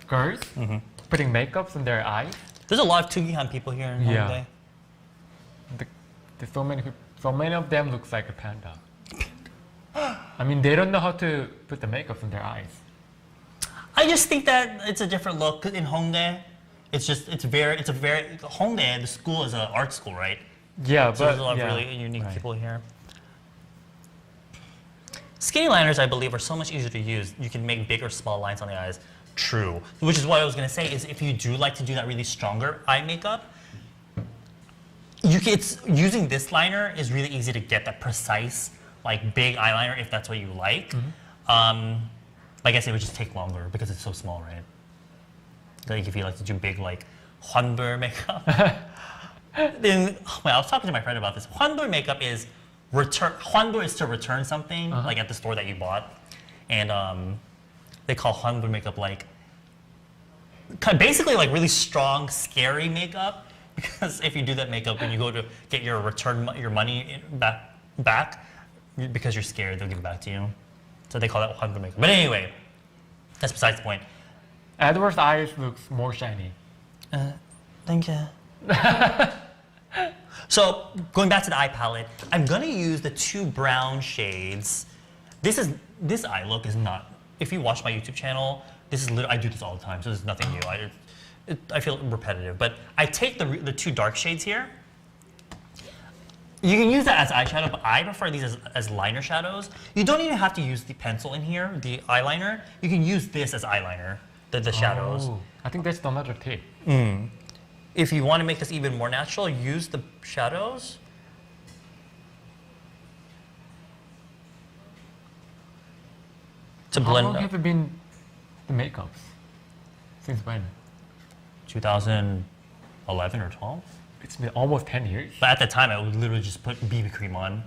S2: girls putting makeups on their eyes.
S1: There's a lot of Tugihan people here in Hongdae.
S2: There's so many of them looks like a panda. I mean, they don't know how to put the makeup on their eyes.
S1: I just think that it's a different look. 'Cause in Hongdae, it's a very Hongdae. The school is an art school, right?
S2: Yeah,
S1: So there's a lot of really unique people here. Skinny liners, I believe, are so much easier to use. You can make big or small lines on the eyes. True. Which is what I was going to say, is if you do like to do that really stronger eye makeup, using this liner is really easy to get that precise, like big eyeliner if that's what you like. Like I said, it would just take longer because it's so small, right? Like if you like to do big, like Hwanbul makeup. Then, I was talking to my friend about this. Hwanbul makeup is Hwanbul is to return something like at the store that you bought, and they call Hwanbul makeup like basically like really strong, scary makeup. Because if you do that makeup and you go to get your money back, because you're scared, they'll give it back to you. So they call that Hwanbul makeup. But anyway, that's besides the point.
S2: Edward's eyes looks more shiny.
S1: Thank you. So going back to the eye palette, I'm gonna use the 2 brown shades. This eye look is not if you watch my YouTube channel, this is I do this all the time, so there's nothing new. I feel repetitive, but I take the two dark shades here. You can use that as eyeshadow, but I prefer these as liner shadows. You don't even have to use the pencil in here, the eyeliner. You can use this as eyeliner, the shadows.
S2: Oh, I think that's another tip.
S1: If you want to make this even more natural, use the shadows. To
S2: How
S1: blend
S2: long
S1: up.
S2: have it been the makeups? Since when?
S1: 2011 or 12?
S2: It's been almost 10 years.
S1: But at the time, I would literally just put BB cream on.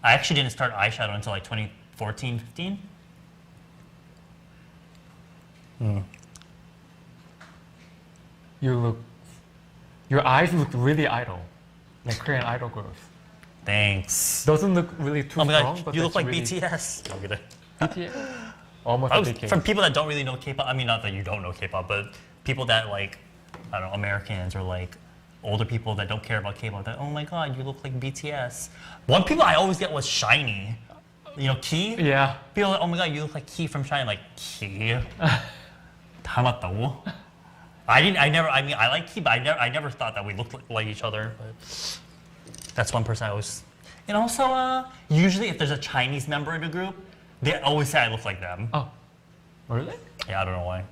S1: I actually didn't start eyeshadow until like 2014, 15.
S2: Your eyes look really idol, like Korean idol girls.
S1: Thanks.
S2: Doesn't look really too
S1: Oh my
S2: strong,
S1: god,
S2: but
S1: you look
S2: that's
S1: like
S2: really
S1: BTS. No, I'm kidding.
S2: BTS. Almost a big case.
S1: From people that don't really know K-pop, I mean, not that you don't know K-pop, but people that like, I don't know, Americans or like older people that don't care about K-pop, that, oh my god, you look like BTS. One people I always get was Shiny. You know, Key?
S2: Yeah.
S1: People are like, oh my god, you look like Key from Shiny. Like, Key? 닮았다고? I like Key, but I never thought that we looked like each other. But that's one person I always. And also, usually if there's a Chinese member in the group, they always say I look like them.
S2: Oh, really?
S1: Yeah, I don't know why.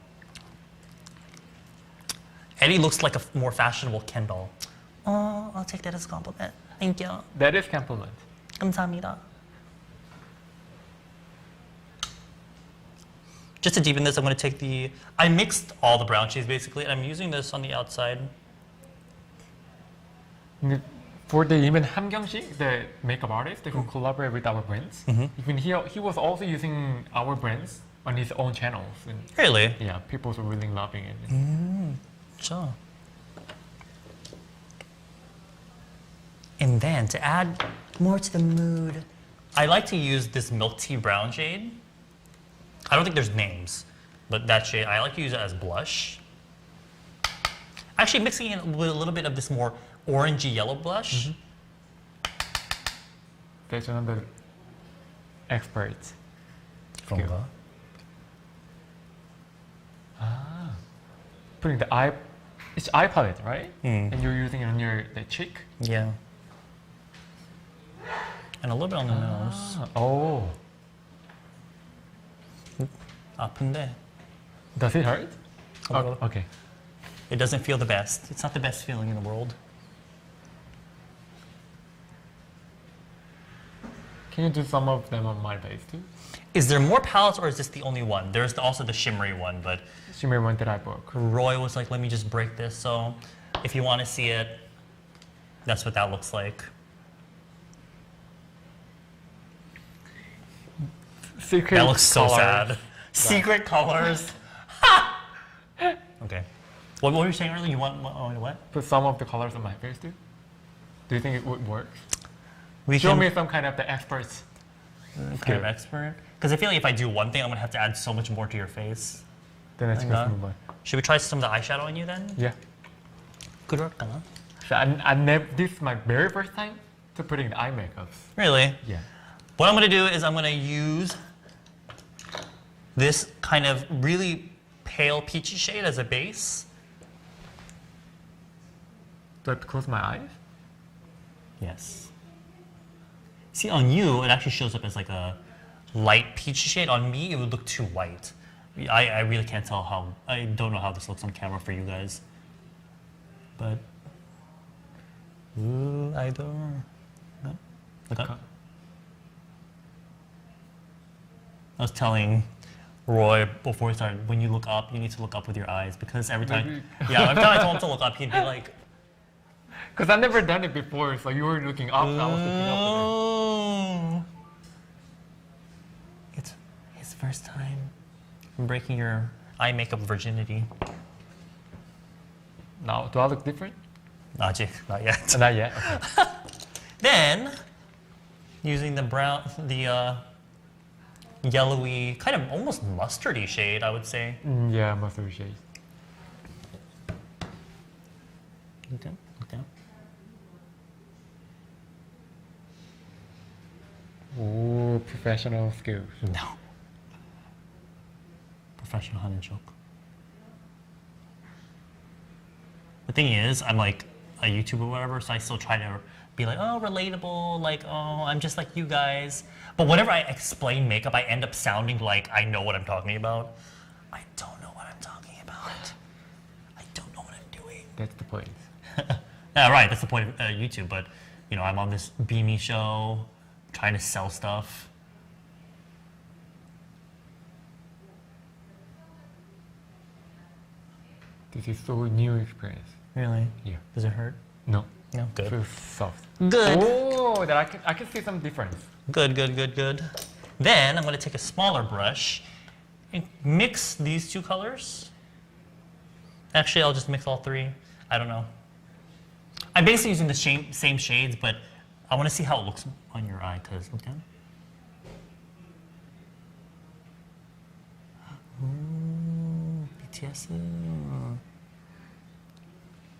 S1: Eddie looks like a more fashionable Ken doll. Oh, I'll take that as a compliment. Thank you.
S2: That is compliment.
S1: 감사합니다. Just to deepen this, I'm going to take I mixed all the brown shades basically, and I'm using this on the outside.
S2: For the even Hamgyong-sik, the makeup artist who collaborate with our brands, even he was also using our brands on his own channels. And
S1: Really?
S2: yeah, people are really loving it.
S1: Sure. And then to add more to the mood, I like to use this milk tea brown shade. I don't think there's names, but that shade, I like to use it as blush. Actually mixing in with a little bit of this more orangey yellow blush.
S2: That's another expert skill. Putting the eye, it's eye palette, right? And you're using it on the cheek?
S1: Yeah. And a little bit on the nose.
S2: Oh.
S1: 아픈데.
S2: Does it hurt?
S1: A little.
S2: Okay.
S1: It doesn't feel the best. It's not the best feeling in the world.
S2: Can you do some of them on my face too?
S1: Is there more palettes or is this the only one? There's also the shimmery one, but
S2: Shimmer one that I broke.
S1: Roy was like, let me just break this. So if you want to see it, that's what that looks like.
S2: Secret
S1: That looks so
S2: colors.
S1: sad. Secret colors. Okay. What were you saying earlier? You want what?
S2: Put some of the colors on my face too. Do you think it would work?
S1: We
S2: Show
S1: can
S2: me some kind of the experts.
S1: kind of expert. Because I feel like if I do one thing, I'm gonna have to add so much more to your face.
S2: Then let's
S1: Inga?
S2: just move on.
S1: Should we try some of the eyeshadow on you then?
S2: Yeah.
S1: 그럴까?
S2: So this is my very first time to putting the eye makeups.
S1: Really?
S2: Yeah.
S1: What I'm gonna do is I'm gonna use this kind of really pale peachy shade as a base.
S2: Do I have to close my eyes?
S1: Yes. See, on you, it actually shows up as like a light peachy shade. On me, it would look too white. I really can't tell how, I don't know how this looks on camera for you guys. But, ooh, I don't, no? Look up. I was telling Roy before we started, when you look up, you need to look up with your eyes because every time, yeah, every time I told him to look up, he'd be like,
S2: Because I've never done it before, so you were looking up, and I was looking up.
S1: oh. It's his first time breaking your eye makeup virginity.
S2: Now, do I look different?
S1: 아직, not yet.
S2: Not yet. Okay.
S1: Then, using the brown, the yellowy, kind of almost mustardy shade, I would say.
S2: Yeah, mustard shade.
S1: Okay, okay.
S2: Ooh, professional skills.
S1: No. professional hand joke. The thing is, I'm like a YouTuber or whatever, so I still try to be like, oh, relatable, like, oh, I'm just like you guys. But whenever I explain makeup, I end up sounding like I know what I'm talking about. I don't know what I'm talking about. I don't know what I'm doing.
S2: That's the point.
S1: Yeah, right, that's the point of YouTube, but, you know, I'm on this Beanie show, trying to sell stuff.
S2: This is so new experience.
S1: Really?
S2: Yeah.
S1: Does it hurt?
S2: No.
S1: No,
S2: It
S1: good.
S2: feels soft.
S1: Good.
S2: Oh, that I can see some difference.
S1: Good, good, good, good. Then I'm going to take a smaller brush and mix these two colors. Actually, I'll just mix all three. I don't know. I'm basically using the same shades, but I want to see how it looks on your eye, because, okay. Ooh, BTS.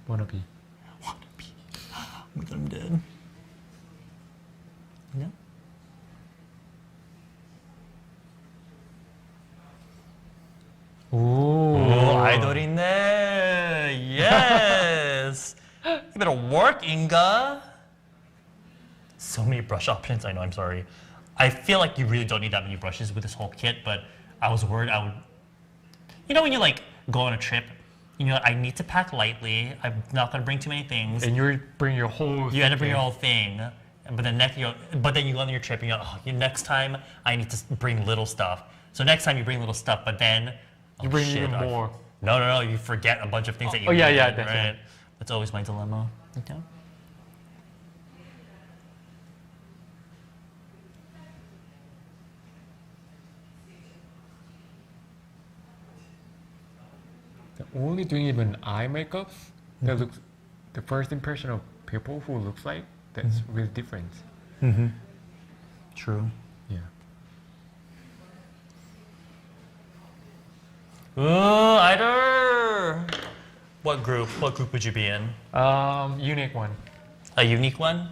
S2: Wannabe.
S1: Wannabe. Oh my god, I'm dead. Yeah.
S2: Ooh.
S1: 아이돌이네. Yes. You better work, Inga. So many brush options. I know, I'm sorry. I feel like you really don't need that many brushes with this whole kit, but I was worried I would... You know when you like go on a trip, you know, I need to pack lightly. I'm not going to bring too many things.
S2: And you bring your whole.
S1: You end up bringing your whole thing. But then you go on your trip and you go, oh, next time I need to bring little stuff. So next time you bring little stuff, but then
S2: You bring even more.
S1: No. You forget a bunch of things that you.
S2: Oh yeah,
S1: need,
S2: yeah,
S1: right?
S2: definitely.
S1: That's always my dilemma. Okay.
S2: Only doing even eye makeup, that looks the first impression of people who looks like that's really different.
S1: True.
S2: Yeah.
S1: Ooh, Idol! What group would you be in?
S2: Unique one.
S1: A unique one?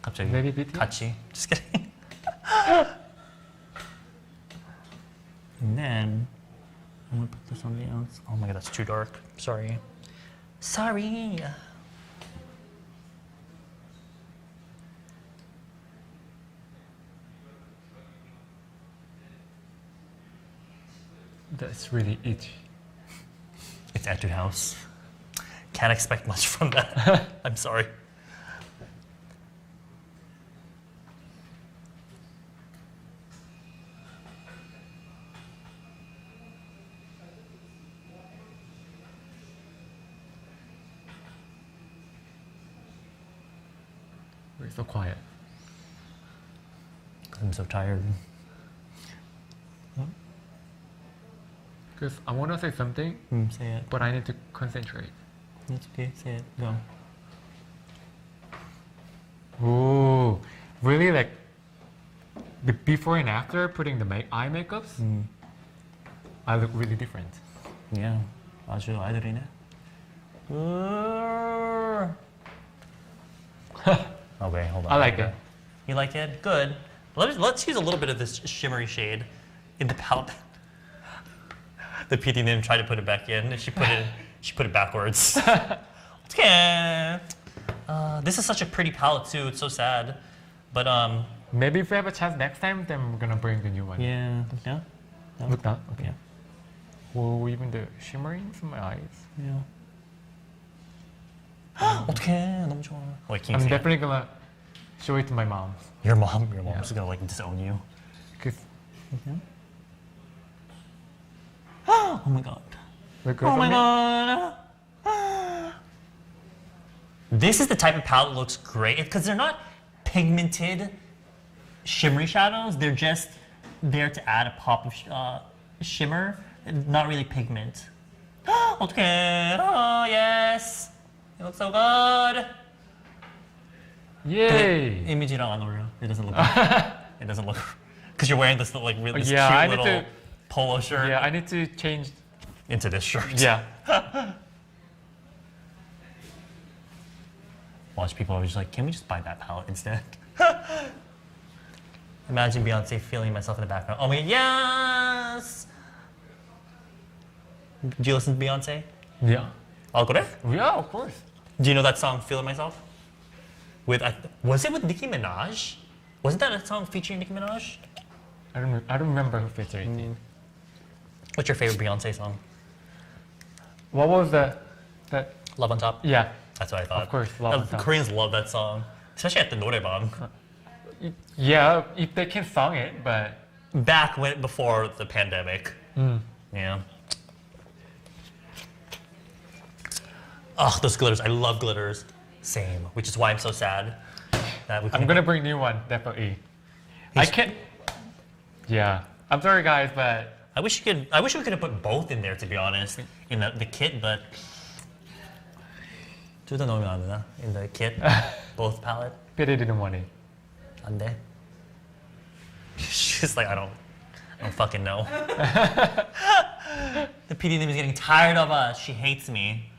S1: 갑자기.
S2: Maybe BTS?
S1: 같이. Just kidding. And then I'm gonna put this on the outside. Oh my god, that's too dark. Sorry. Sorry.
S2: That's really itchy.
S1: It's Etude House. Can't expect much from that. I'm sorry.
S2: We're so quiet.
S1: I'm so tired.
S2: Because I want to say something,
S1: Say it.
S2: but I need to concentrate.
S1: That's okay. Say it. Go.
S2: Ooh, really like the before and after putting the eye makeups, I look really different.
S1: Yeah. 아주 아이들이네. Okay, hold on.
S2: I like it.
S1: You like it? Good. Let's use a little bit of this shimmery shade in the palette. The PD didn't try to put it back in. She put it backwards. Okay. This is such a pretty palette too. It's so sad, but
S2: Maybe if we have a chance next time, then we're gonna bring the new one.
S1: yeah.
S2: Look that. Okay.
S1: Yeah.
S2: Whoa, even the shimmering from my eyes.
S1: Yeah. 어떡해, 너무 좋아. Wait, can you
S2: I'm
S1: see it?
S2: definitely gonna show it to my mom.
S1: Your mom's
S2: Yeah.
S1: gonna like disown you.
S2: Cause
S1: Oh my god.
S2: look
S1: Oh my god. This is the type of palette that looks great because they're not pigmented shimmery shadows. They're just there to add a pop of shimmer, not really pigment. Okay. Oh yes. It looks so good.
S2: Yay!
S1: 이미지랑 안 어울려. It doesn't look. It doesn't look. Because you're wearing this like really this
S2: Yeah, I
S1: cute
S2: need
S1: little
S2: to-
S1: polo shirt
S2: Yeah, I need to change.
S1: into this shirt.
S2: Yeah.
S1: Watch people are just like, can we just buy that palette instead? Imagine Beyonce feeling myself in the background. Oh my god, yes! Do you listen to Beyonce?
S2: Yeah.
S1: 그래?
S2: Yeah, of course.
S1: Do you know that song "Feeling Myself"? Was it with Nicki Minaj? Wasn't that a song featuring Nicki Minaj?
S2: I don't remember who featured it.
S1: What's your favorite Beyonce song?
S2: What was that?
S1: Love on Top.
S2: Yeah,
S1: That's what I thought.
S2: of course, Love on Top.
S1: Koreans love that song, especially at the 노래방.
S2: Yeah, if they can sing it, but
S1: Before the pandemic. Yeah. Oh, those glitters! I love glitters. Same, which is why I'm so sad that we.
S2: I'm gonna bring new one definitely. I can't. Yeah, I'm sorry guys, but
S1: I wish we could have put both in there, to be honest, in the kit, but. 둘 다 넣으면 안 되나? In the kit, both palette.
S2: Pity didn't want it.
S1: 안 돼. She's like, I don't fucking know. The PD name is getting tired of us. She hates me.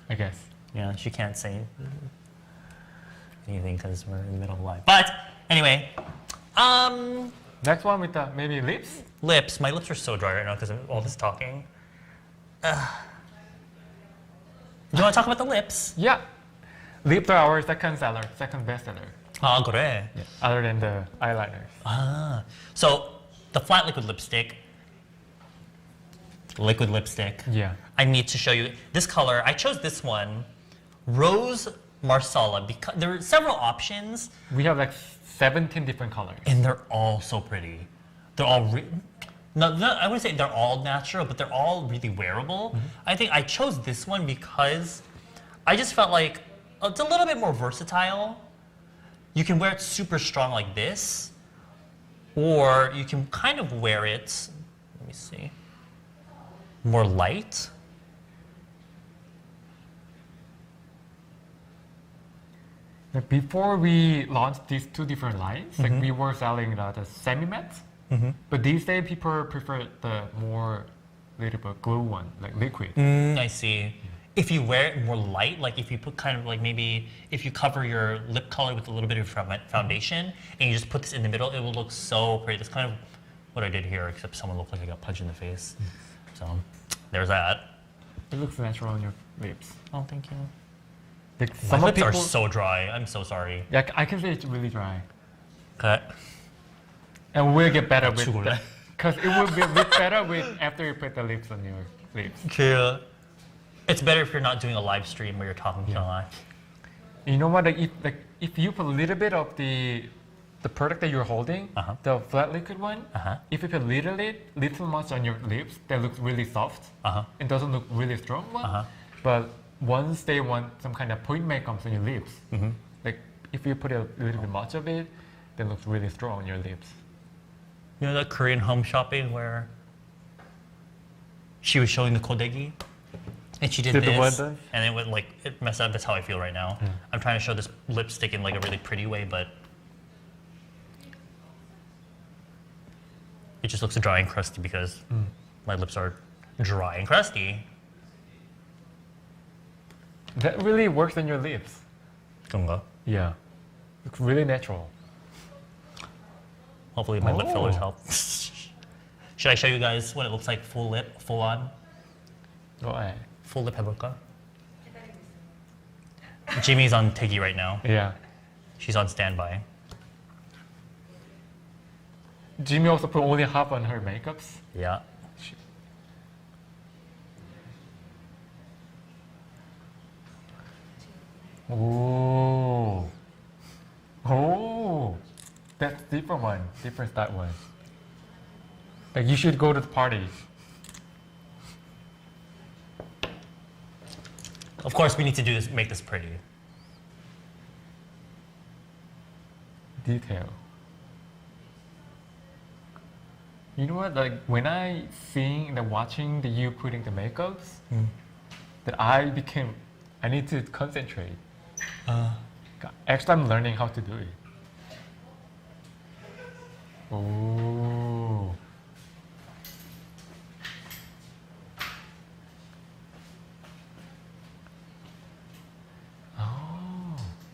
S2: I guess.
S1: Yeah, she can't say anything because we're in the middle of life. But anyway,
S2: Next one with the maybe lips.
S1: lips. My lips are so dry right now because of all this talking. Do you want to talk about the lips?
S2: Yeah, lips are our second best seller.
S1: 아, 그래.
S2: Yeah. Other than the eyeliners.
S1: Ah, so the flat liquid lipstick.
S2: Yeah.
S1: I need to show you this color. I chose this one, Rose Marsala, because there are several options,
S2: We have like 17 different colors.
S1: and they're all so pretty. They're all I wouldn't say they're all natural, but they're all really wearable. I think I chose this one because I just felt like it's a little bit more versatile. You can wear it super strong like this, or you can kind of wear it, let me see, more light.
S2: Like before we launched these two different lines, like we were selling the semi-matte, but these days people prefer the more little bit glue one, like liquid.
S1: I see. If you wear it more light, like if you put kind of like maybe if you cover your lip color with a little bit of foundation and you just put this in the middle, it will look so pretty. That's kind of what I did here, except someone looked like I got punched in the face. So there's that.
S2: It looks natural on your lips.
S1: Oh, thank you.
S2: Like
S1: My
S2: some
S1: lips
S2: people,
S1: are so dry. I'm so sorry.
S2: yeah, I can say it's really dry,
S1: Cut.
S2: and we'll get better with
S1: 죽을래?
S2: because it will be a bit better with after you put the lips on your lips.
S1: Yeah. It's better if you're not doing a live stream where you're talking to live.
S2: You know what? If you put a little bit of the product that you're holding, the flat liquid one, if you put little much on your lips, that looks really soft. It doesn't look really strong one. But once they want some kind of point makeup on your lips, like if you put a little bit much of it, that looks really strong on your lips.
S1: You know that Korean home shopping where she was showing the kodegi? And she did
S2: Did the
S1: this,
S2: one done?
S1: and it would like it messed up. That's how I feel right now. I'm trying to show this lipstick in like a really pretty way, but it just looks dry and crusty because my lips are dry and crusty.
S2: That really works on your lips.
S1: 그런가?
S2: Yeah, looks really natural.
S1: Hopefully my lip fillers
S2: Oh.
S1: help. Should I show you guys what it looks like full lip, full on?
S2: Go ahead.
S1: Full lip 해볼까? Jimmy's on Tiggy right now.
S2: Yeah.
S1: She's on standby.
S2: Jimmy also put only half on her makeups.
S1: Yeah.
S2: Oh. Oh. That's different one. Different style one. Like you should go to the party.
S1: Of course, we need to do this, make this pretty.
S2: Detail. You know what? Like when I seeing the watching the you putting the makeups, that I need to concentrate. Actually, I'm learning how to do it. Oh.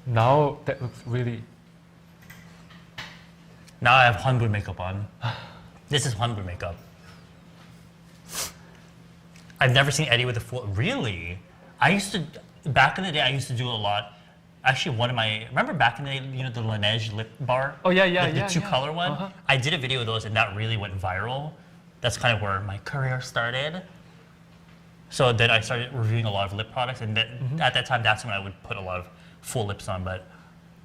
S2: Now that looks really.
S1: Now I have Hanbul makeup on. This is Hanbul makeup. I've never seen Eddie with a full. Really? Back in the day, I used to do a lot. Actually, remember back in the day, the Laneige lip bar?
S2: Oh, yeah,
S1: The two
S2: yeah.
S1: color one? I did a video of those and that really went viral. That's kind of where my career started. So then I started reviewing a lot of lip products, and at that time, that's when I would put a lot of full lips on. But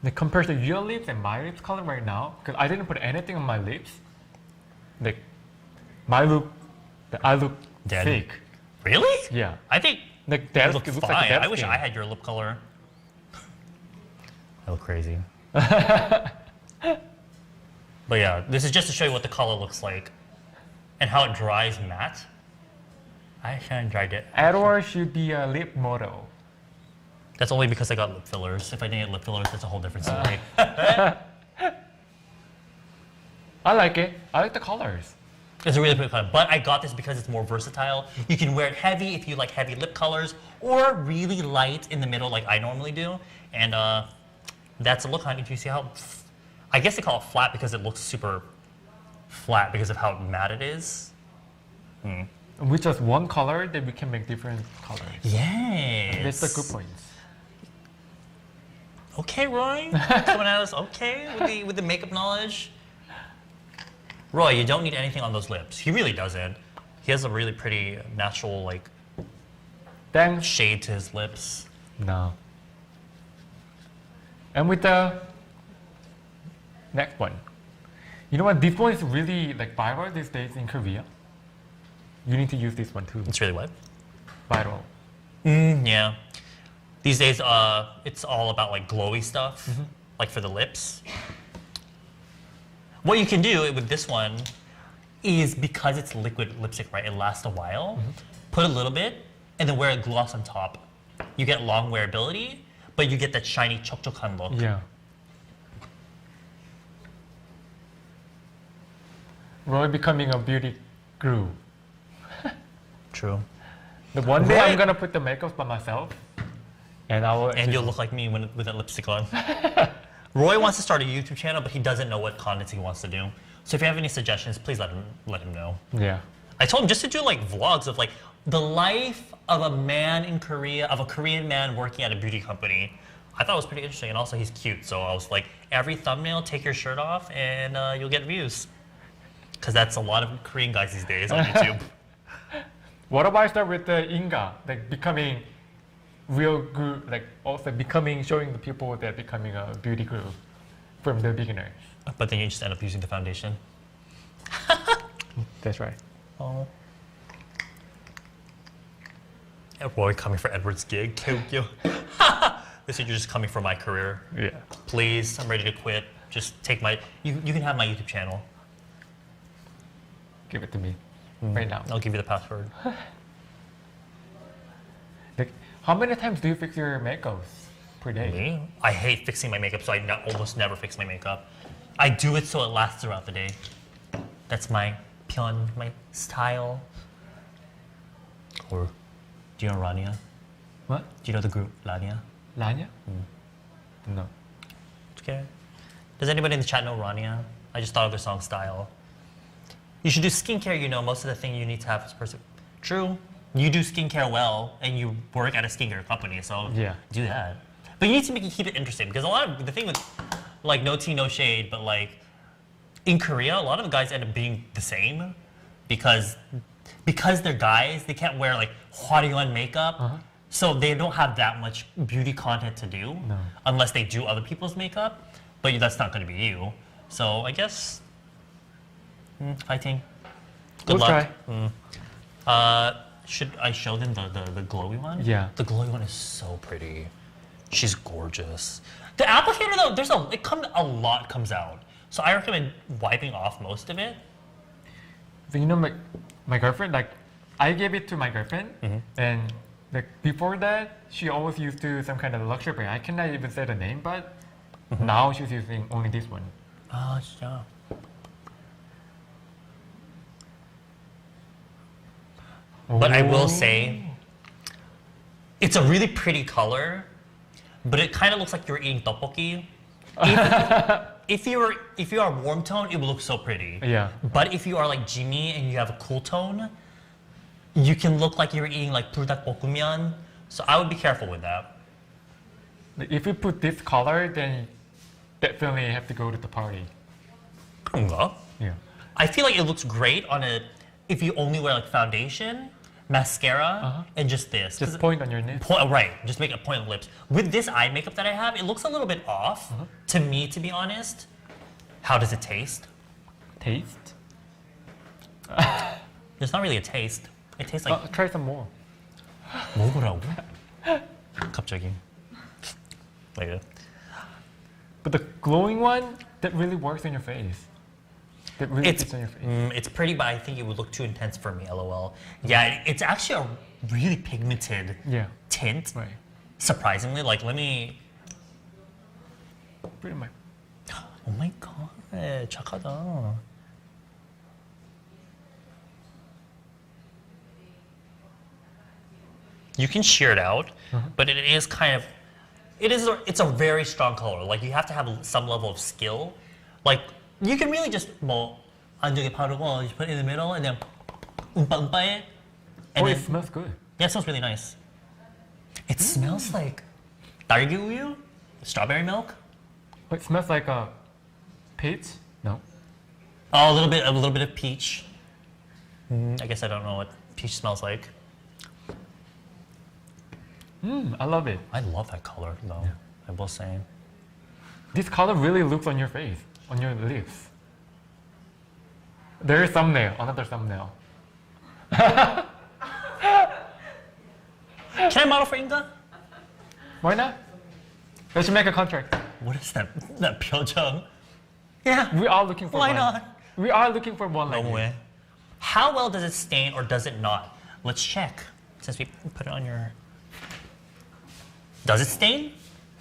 S2: Like compared to your lips and my lips color right now, because I didn't put anything on my lips. Like I look
S1: Dead.
S2: fake.
S1: really?
S2: Yeah.
S1: I think
S2: Like
S1: it
S2: that
S1: looks
S2: looks
S1: fine.
S2: like dead
S1: I wish
S2: skin.
S1: I had your lip color. I look crazy. But yeah, this is just to show you what the color looks like and how it dries matte. I haven't dried it.
S2: Edward should be a lip model.
S1: That's only because I got lip fillers. If I didn't get lip fillers, that's a whole different story.
S2: I like it. I like the colors.
S1: It's a really pretty color, but I got this because it's more versatile. You can wear it heavy if you like heavy lip colors, or really light in the middle like I normally do. And that's a look, honey. Do you see how, I guess they call it flat because it looks super flat because of how matte it is.
S2: With just one color, then we can make different colors.
S1: Yes.
S2: That's the good points.
S1: Okay, Roy. Coming at us okay with the makeup knowledge. Roy, you don't need anything on those lips. He really doesn't. He has a really pretty natural like
S2: Thanks.
S1: shade to his lips.
S2: No. And with the next one. You know what? This one is really like viral these days in Korea. You need to use this one too.
S1: It's really what?
S2: Viral.
S1: Yeah. These days, it's all about like glowy stuff, like for the lips. What you can do with this one is because it's liquid lipstick, right? It lasts a while. Put a little bit and then wear a gloss on top. You get long wearability, but you get that shiny 촉촉한 look.
S2: Yeah. Roy becoming a beauty guru.
S1: True.
S2: The one day
S1: Roy-
S2: I'm gonna put the makeup by myself, and I will.
S1: And you'll look like me with that lipstick on. Roy wants to start a YouTube channel, but he doesn't know what content he wants to do. So if you have any suggestions, please let him know.
S2: Yeah.
S1: I told him just to do like vlogs of like the life of a man in Korea, of a Korean man working at a beauty company. I thought it was pretty interesting, and also he's cute. So I was like, every thumbnail, take your shirt off, and you'll get views. Because that's a lot of Korean guys these days on YouTube.
S2: What about I start with the Inga, like becoming real good, like also becoming, showing the people that becoming a beauty guru from the beginners.
S1: But then you just end up using the foundation.
S2: That's right.
S1: Oh. Roy coming for Edward's gig. Kyokyo. This is you're just coming for my career.
S2: Yeah.
S1: Please, I'm ready to quit. Just take my. You can have my YouTube channel.
S2: Give it to me right now.
S1: I'll give you the password.
S2: Like, how many times do you fix your makeups per day?
S1: Me? I hate fixing my makeup, so I almost never fix my makeup. I do it so it lasts throughout the day. That's my my style. Or, do you know Rania?
S2: What?
S1: Do you know the group Rania?
S2: Lanya? No.
S1: Okay. Does anybody in the chat know Rania? I just thought of their song style. You should do skincare, most of the thing you need to have is person. True. You do skincare well, and you work at a skincare company, so
S2: Yeah.
S1: do that. But you need to keep it interesting, because a lot of the thing with, like, no tea, no shade, but like, in Korea, a lot of the guys end up being the same, because they're guys, they can't wear like 화려한 makeup, so they don't have that much beauty content to do, unless they do other people's makeup, but that's not going to be you. So I guess, fighting. Good
S2: We'll
S1: luck. Should I show them the glowy one?
S2: Yeah.
S1: The glowy one is so pretty. She's gorgeous. The applicator though, a lot comes out. So I recommend wiping off most of it.
S2: So my girlfriend, like, I gave it to my girlfriend, and like before that, she always used to some kind of luxury brand. I cannot even say the name, but now she's using only this one.
S1: Oh, yeah. But I will say, it's a really pretty color, but it kind of looks like you're eating tteokbokki. If you are warm tone, it will look so pretty.
S2: Yeah.
S1: But if you are like Jimmy and you have a cool tone, you can look like you're eating like 불닭볶음면. So I would be careful with that.
S2: If you put this color, then you definitely have to go to the party.
S1: 그런가?
S2: Yeah.
S1: I feel like it looks great on a, if you only wear like foundation, mascara, and just this.
S2: Just point on your lips.
S1: Right, just make a point of lips. With this eye makeup that I have, it looks a little bit off to me, to be honest. How does it taste?
S2: Taste?
S1: There's not really a taste. It tastes like
S2: Try some more.
S1: 먹으라고? 갑자기. Later.
S2: But the glowing one, that really works on your face. That really
S1: It's
S2: fits on your face.
S1: it's pretty, but I think it would look too intense for me. LOL. Yeah, it's actually a really pigmented
S2: Yeah.
S1: tint.
S2: Right.
S1: Surprisingly, like let me.
S2: Pretty much.
S1: Oh my god, 착하다. You can shear it out, but it is kind of, it's a very strong color. Like you have to have some level of skill. Like you can really just 뭐 안쪽에 바르고 just put it in the middle and then umpa it. And
S2: Oh,
S1: then,
S2: it smells good.
S1: yeah, it smells really nice. It smells like 딸기 우유, strawberry milk.
S2: But it smells like a peach? No.
S1: Oh, a little bit of peach. I guess I don't know what peach smells like.
S2: I love it.
S1: I love that color though. I will say.
S2: This color really looks on your face, on your lips. There is thumbnail, another thumbnail.
S1: Can I model for Inga?
S2: Why not? Let's make a contract.
S1: What is that? That 표정? Yeah.
S2: We are looking for
S1: Why
S2: one.
S1: not?
S2: We are looking for one like
S1: 너무해.
S2: you.
S1: How well does it stain or does it not? Let's check. Since we put it on your. Does it stain?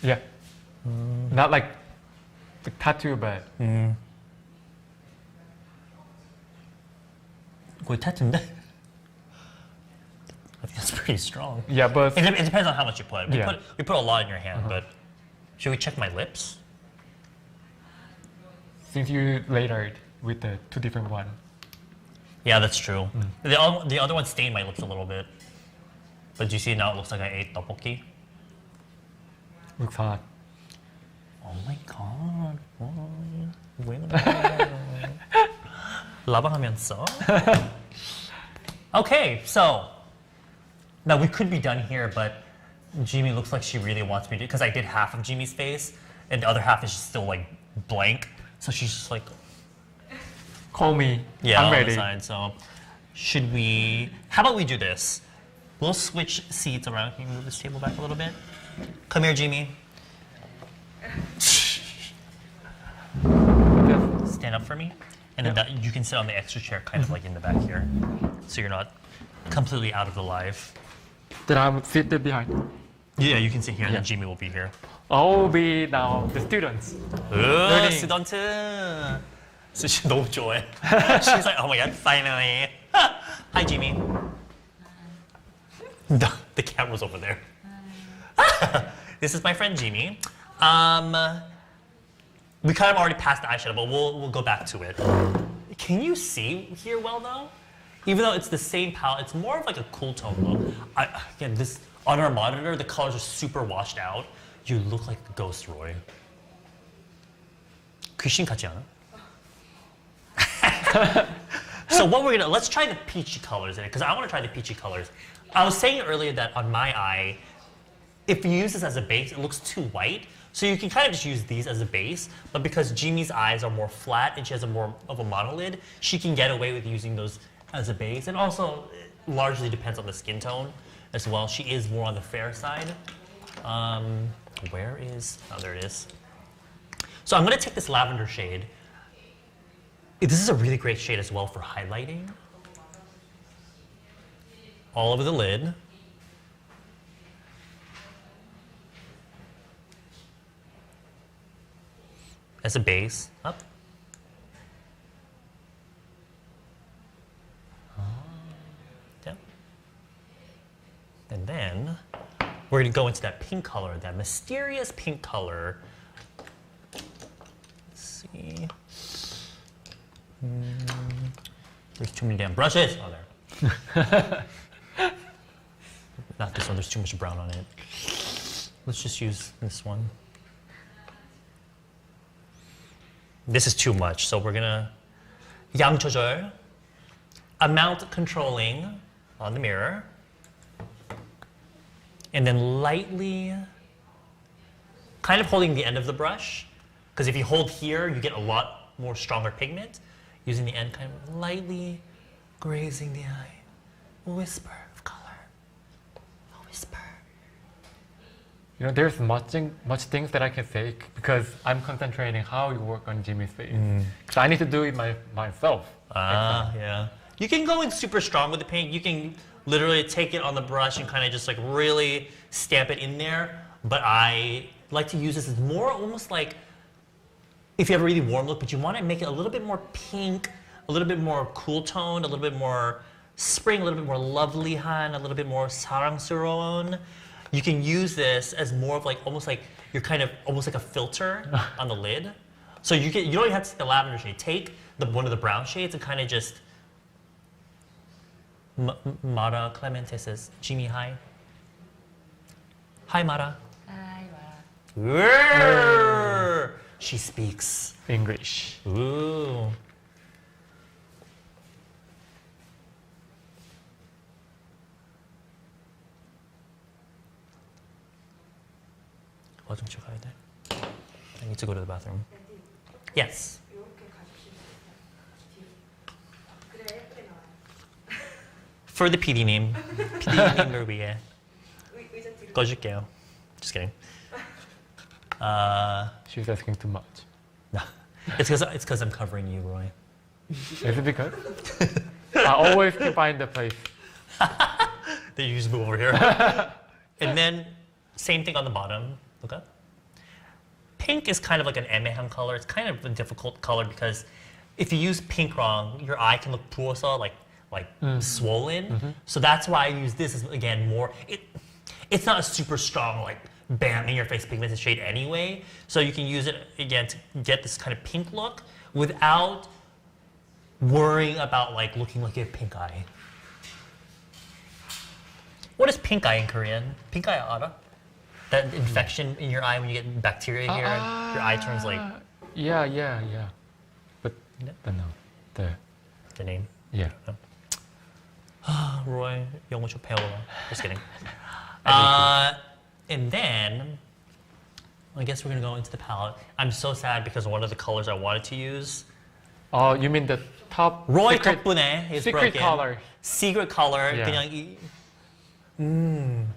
S2: Yeah. Not like the tattoo, but
S1: 거의 tattoo인데? I think that's pretty strong.
S2: yeah, but
S1: It depends on how much you put.
S2: Yeah.
S1: We put a lot in your hand, but should we check my lips?
S2: since you layered with the two different one.
S1: Yeah, that's true. The other one stained my lips a little bit. But do you see now it looks like I ate tteokbokki?
S2: Looks hot.
S1: Oh my god. 왜 그래? 라방하면서. Okay, so now we could be done here, but Jimmy looks like she really wants me to, because I did half of Jimmy's face, and the other half is still like blank. So she's just like,
S2: Call me.
S1: yeah,
S2: I'm
S1: on
S2: ready.
S1: the side. So should we? How about we do this? We'll switch seats around. Can you move this table back a little bit? Come here, Jimmy. Stand up for me, and then that, you can sit on the extra chair, kind of like in the back here, so you're not completely out of the live.
S2: Then I would sit there behind.
S1: Yeah, you can sit here, and then Jimmy will be here.
S2: I'll be now the students.
S1: Learning. 스턴트. 수시 너무 좋아해. She's like, oh my god, finally. Hi, Jimmy. The camera's over there. This is my friend Jimmy. We kind of already passed the eyeshadow, but we'll go back to it. Can you see here well though? Even though it's the same palette, it's more of like a cool tone look. Again, this on our monitor, the colors are super washed out. You look like a ghost, Roy. 귀신 같지 않아? So what we're gonna, let's try the peachy colors in it, because I want to try the peachy colors. I was saying earlier that on my eye, if you use this as a base, it looks too white. So you can kind of just use these as a base, but because Jimmy's eyes are more flat and she has a more of a monolid, she can get away with using those as a base. And also, it largely depends on the skin tone as well. She is more on the fair side. Where is, oh, there it is. So I'm gonna take this lavender shade. This is a really great shade as well for highlighting. All over the lid. As a base, up. Down. And then we're gonna go into that pink color, that mysterious pink color. Let's see. There's too many damn brushes. Oh, there. there's too much brown on it. Let's just use this one. This is too much, so we're gonna 양 조절, amount controlling on the mirror, and then lightly, kind of holding the end of the brush, because if you hold here, you get a lot more stronger pigment. Using the end, kind of lightly grazing the eye. Whisper of color. A whisper.
S2: You know, there's much things that I can say because I'm concentrating how you work on Jimmy's face. So I need to do it myself.
S1: Yeah. You can go in super strong with the paint. You can literally take it on the brush and kind of just like really stamp it in there. But I like to use this as more almost like if you have a really warm look, but you want to make it a little bit more pink, a little bit more cool toned, a little bit more spring, a little bit more lovelyhan, a little bit more 사랑스러운. You can use this as more of like almost like you're kind of almost like a filter on the lid. So you don't even have to take the lavender shade. Take one of the brown shades and kind of just Mara Clemente says, Jimmy, hi. Hi, Mara.
S3: Hi, Mara.
S1: She speaks
S2: English.
S1: Ooh. 좀 가야 돼. I need to go to the bathroom. Yes. For the PD님. PD님을 위해 꺼줄게요. Just kidding.
S2: She's asking too much.
S1: No. It's because I'm covering you, Roy.
S2: Is it because? I always can find the place.
S1: Then you just move over here. And then, same thing on the bottom. Look up. Pink is kind of like an 애매한 color. It's kind of a difficult color because if you use pink wrong, your eye can look 부어서, like swollen. So that's why I use this as, again, more. It's not a super strong, like, bam, in your face pigmented shade anyway. So you can use it, again, to get this kind of pink look without worrying about, like, looking like you have pink eye. What is pink eye in Korean? Pink eye, 알아? That infection in your eye when you get bacteria here, and your eye turns like...
S2: Yeah. But no, the
S1: name?
S2: Yeah.
S1: Roy, 영어 좀 배워. Just kidding. And then, I guess we're gonna go into the palette. I'm so sad because one of the colors I wanted to use...
S2: Oh, you mean the top
S1: Roy
S2: secret,
S1: 덕분에 is
S2: secret
S1: broken.
S2: color.
S1: Secret color.
S2: Yeah.
S1: 그냥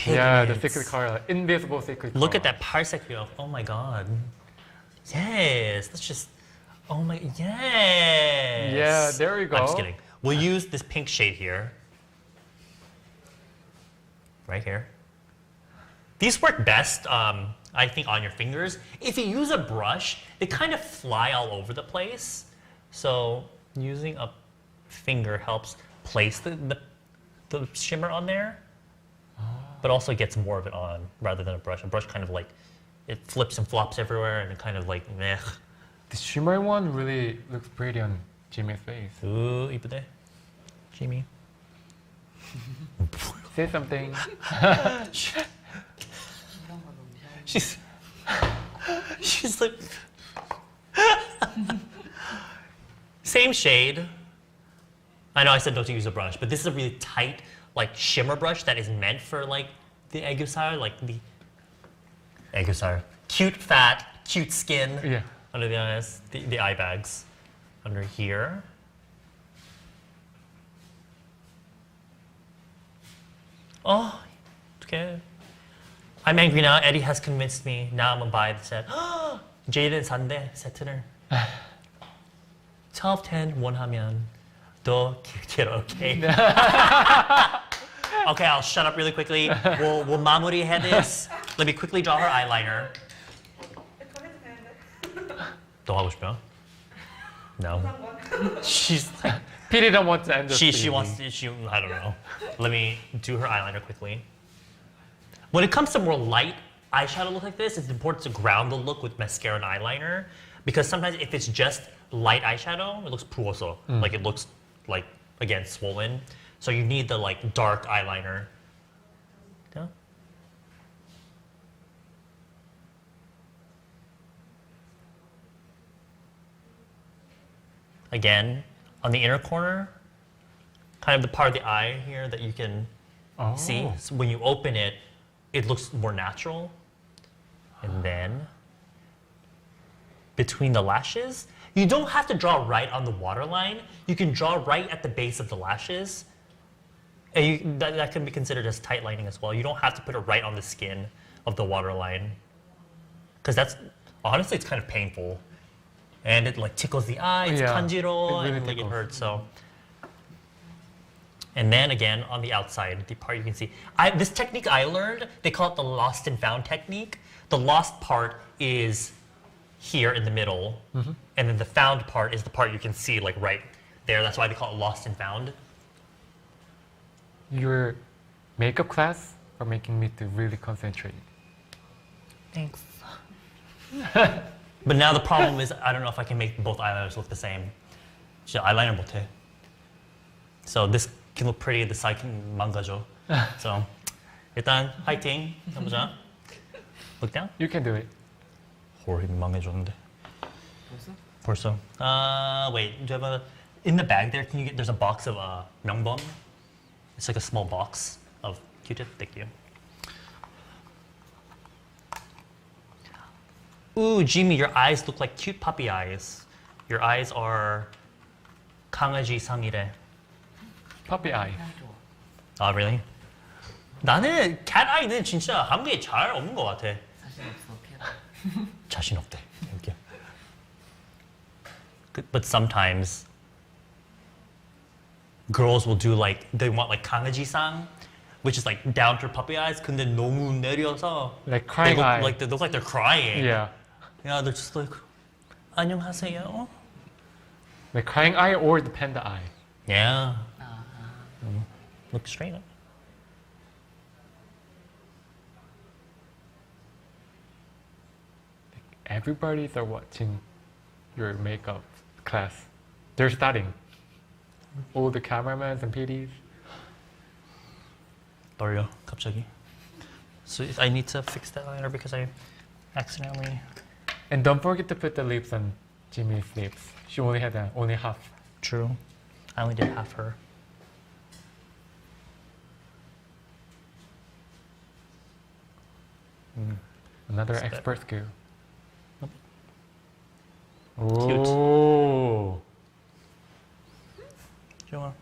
S2: Yeah, the
S1: pigments.
S2: secret color, invisible secret color.
S1: Look at that parsec view. Oh my god. Yes. Let's just. Oh my. Yes.
S2: Yeah, there we go.
S1: I'm just kidding. We'll use this pink shade here. Right here. These work best, I think, on your fingers. If you use a brush, they kind of fly all over the place. So using a finger helps place the shimmer on there. But also gets more of it on rather than a brush. A brush kind of like, it flips and flops everywhere and it kind of like, meh.
S2: The shimmery one really looks pretty on Jimmy's face.
S1: Ooh, 이쁘대. Jimmy.
S2: Say something.
S1: She's like, same shade. I know I said not to use a brush, but this is a really tight, like shimmer brush that is meant for like the 애교살, like the 애교살. Cute fat, cute skin.
S2: Yeah.
S1: Under the eyes, the eye bags. Under here. Oh, okay. I'm angry now. Eddie has convinced me. Now I'm gonna buy the set. 제이든 산대 세트를. 12, 10 원하면 더 길게 okay. Okay, I'll shut up really quickly. We'll 마무리해 this. Let me quickly draw her eyeliner. 또 하고 싶어요? No. She's like,
S2: Pity don't want to end this.
S1: she wants to, I don't know. Let me do her eyeliner quickly. When it comes to more light eyeshadow look like this, it's important to ground the look with mascara and eyeliner because sometimes if it's just light eyeshadow, it looks 부어서. Like it looks like, again, swollen. So you need the like dark eyeliner. again, on the inner corner, kind of the part of the eye here that you can see. So when you open it, it looks more natural. And then between the lashes, you don't have to draw right on the waterline. You can draw right at the base of the lashes. And that can be considered as tight lining as well. You don't have to put it right on the skin of the waterline. Because that's, honestly, it's kind of painful. And it like tickles the eye, it's kanjiro, and like it hurts, so. And then again, on the outside, the part you can see. This technique I learned, they call it the lost and found technique. The lost part is here in the middle, and then the found part is the part you can see like right there. That's why they call it lost and found.
S2: Your makeup class are making me to really concentrate.
S1: Thanks. But now the problem is I don't know if I can make both eyeliners look the same. 진짜 eyeliner 못해. So this can look pretty, the side can 망가져. So 일단 화이팅 해보자. Look down.
S2: You can do it.
S1: 홀 망해졌는데. 벌써? Wait, do you have a in the bag there? Can you get? There's a box of 명범. It's like a small box of Q-tip. Thank you. Ooh, Jimmy, your eyes look like cute puppy eyes. Your eyes are 강아지 상이래.
S2: Puppy eye.
S1: Ah, really? 나는 cat eye는 진짜 한국에 잘 없는 것 같아.
S3: 자신 없어, cat.
S1: 자신 없대. 이렇게. But sometimes girls will do like they want like 강아지상, which is like down to puppy eyes. 근데 너무 내려서
S2: Like crying eye.
S1: they look like they're crying.
S2: Yeah.
S1: Yeah, they're just like 안녕하세요.
S2: The crying eye or the panda eye.
S1: Yeah. Look straight up.
S2: Everybody's are watching your makeup class. They're studying. All the cameramans and PDs.
S1: 떨려 갑자기. So I need to fix that liner because I accidentally.
S2: And don't forget to put the lips on Jimmy's lips. She only had only half.
S1: True. I only did half her.
S2: Another
S1: That's
S2: expert skill.
S1: Cute.
S2: Oh.
S1: 좋아.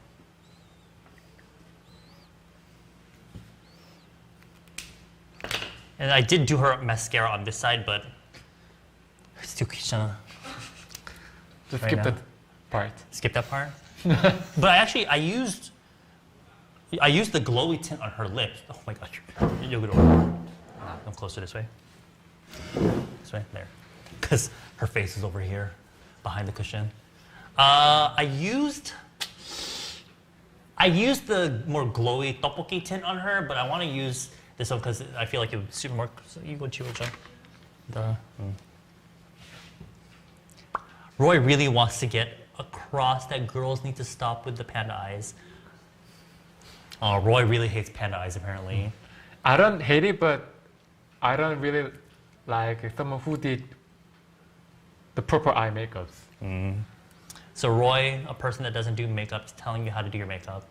S1: And I did do her mascara on this side, but it's too 귀찮아.
S2: Just
S1: Right
S2: skip
S1: now.
S2: that part.
S1: Skip that part. But I used the glowy tint on her lips. Oh my gosh. 여기로. I'm closer this way. This way, there. Because her face is over here, behind the cushion. I used the more glowy tteokbokki tint on her, but I want to use this one because I feel like it would suit more. So you go chiwoja. Roy really wants to get across that girls need to stop with the panda eyes. Oh, Roy really hates panda eyes apparently.
S2: I don't hate it, but I don't really like someone who did the proper eye makeups.
S1: So Roy, a person that doesn't do makeup, is telling you how to do your makeup.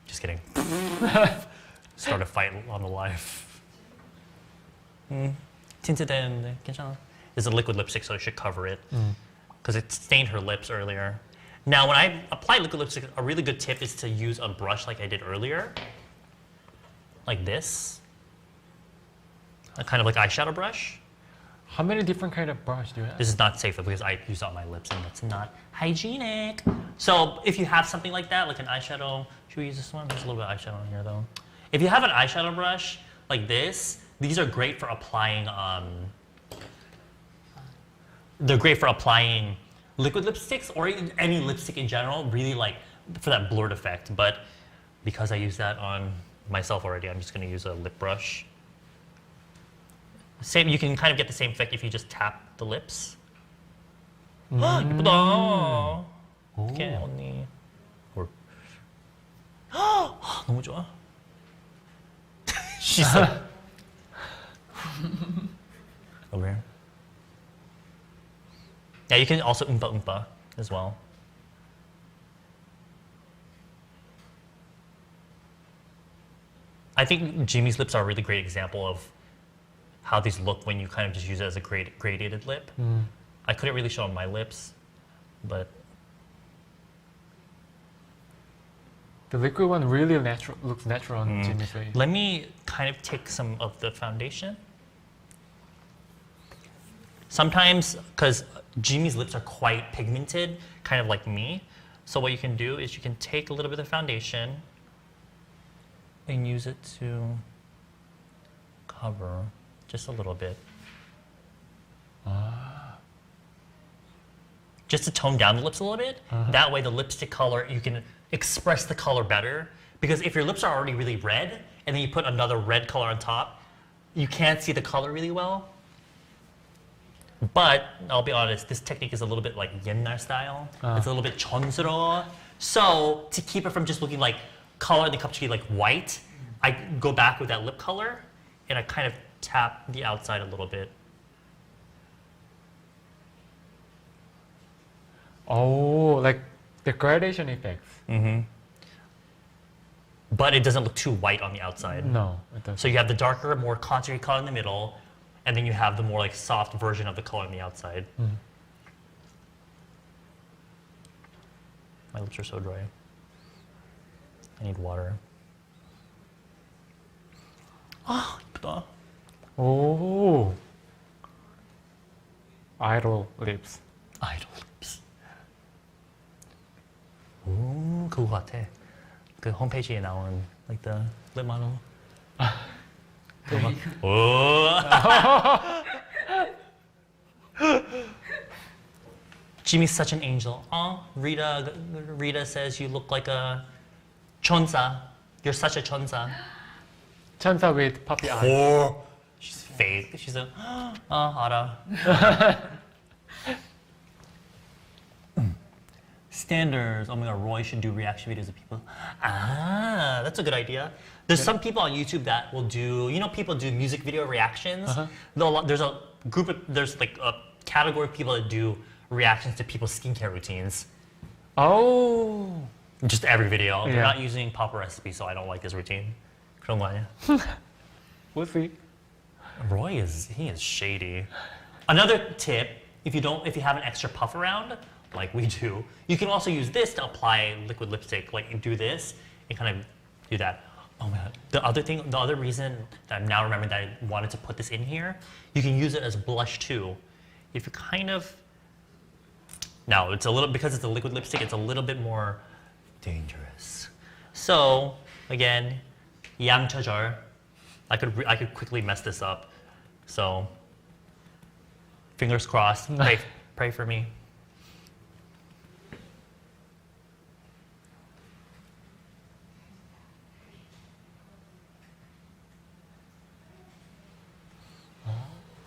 S1: Just kidding. Start a fight on the live. 틴트되는데 괜찮아. It's a liquid lipstick, so it should cover it. Because it stained her lips earlier. Now, when I apply liquid lipstick, a really good tip is to use a brush like I did earlier. Like this. A kind of like eyeshadow brush.
S2: How many different kind of brush do you have?
S1: This is not safe because I use it on my lips and that's not hygienic. So if you have something like that, like an eyeshadow, should we use this one? There's a little bit of eyeshadow in here though. If you have an eyeshadow brush like this, these are great for applying, they're great for applying liquid lipsticks or even any lipstick in general, really like for that blurred effect. But because I use that on myself already, I'm just gonna use a lip brush. Same, you can kind of get the same effect if you just tap the lips. 예쁘다. 이렇게 언니. 너무 좋아. She's like over here. Yeah, you can also oompa oompa as well. I think Jimmy's lips are a really great example of how these look when you kind of just use it as a gradated lip. I couldn't really show on my lips, but
S2: The liquid one really looks natural on Jimmy's face.
S1: let me kind of take some of the foundation. Sometimes, because Jimmy's lips are quite pigmented, kind of like me, so what you can do is you can take a little bit of foundation and use it to cover just a little bit. Just to tone down the lips a little bit. That way the lipstick color, you can express the color better. Because if your lips are already really red, and then you put another red color on top, you can't see the color really well. But I'll be honest, this technique is a little bit like 옛날 style. It's a little bit 촌스러워. So to keep it from just looking like color in the 갑자기 like white, I go back with that lip color and I kind of tap the outside a little bit.
S2: Oh, like the gradation effects.
S1: But it doesn't look too white on the outside.
S2: No, it doesn't.
S1: So you have the darker, more concentrated color in the middle, and then you have the more like soft version of the color on the outside. My lips are so dry. I need water. 아, 예쁘다.
S2: Oh, idol lips.
S1: Idol lips. 오, 그거 같아. 그 홈페이지에 나온 like the lip model. 그거 막. 오. Jimmy's such an angel. Oh, Rita says you look like a 천사. You're such a 천사.
S2: 천사 with puppy eyes.
S1: Oh, she's fake. She's a 알아. Standards. Oh my god, Roy should do reaction videos of people. Ah, that's a good idea. There's some people on YouTube that will do, you know, people do music video reactions. There's a group of, there's like a category of people that do reactions to people's skincare routines.
S2: Oh,
S1: Just every video. They're
S2: Yeah.
S1: not using Papa Recipe, so I don't like this routine. 그런 거 아니야?
S2: we'll see.
S1: Roy he is shady. Another tip, if you have an extra puff around, like we do, you can also use this to apply liquid lipstick. Like do this and kind of do that. Oh my god. The other reason that I'm now remembering that I wanted to put this in here, you can use it as blush too. If you kind of, now it's a little, because it's a liquid lipstick, it's a little bit more dangerous. So again, 양처절. I could quickly mess this up. So fingers crossed. Pray for me.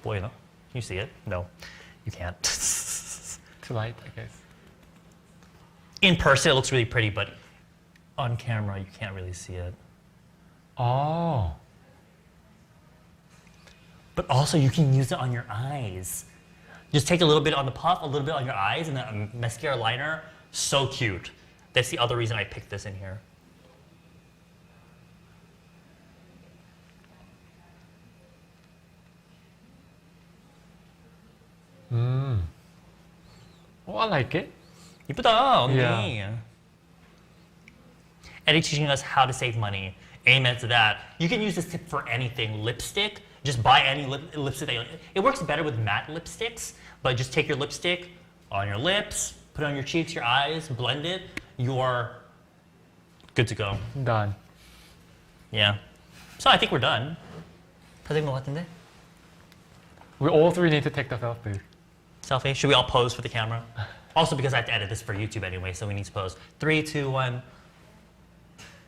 S1: 보이나? Can you see it? No, you can't.
S2: Too light, I guess.
S1: In person, it looks really pretty, but on camera, you can't really see it.
S2: Oh,
S1: But also, you can use it on your eyes. Just take a little bit on the puff, a little bit on your eyes, and then a mascara liner. So cute. That's the other reason I picked this in here.
S2: oh, I like it.
S1: 이쁘다, 언니.
S2: Yeah.
S1: Eddie teaching us how to save money. Amen to that. You can use this tip for anything. Lipstick, just buy any lipstick that you like. It works better with matte lipsticks, but just take your lipstick on your lips, put it on your cheeks, your eyes, blend it. You're good to go.
S2: Done.
S1: Yeah. So I think we're done. 다 된 것 같은데?
S2: We all three need to take the selfie.
S1: Selfie? Should we all pose for the camera? Also because I have to edit this for YouTube anyway, so we need to pose. 3, 2, 1.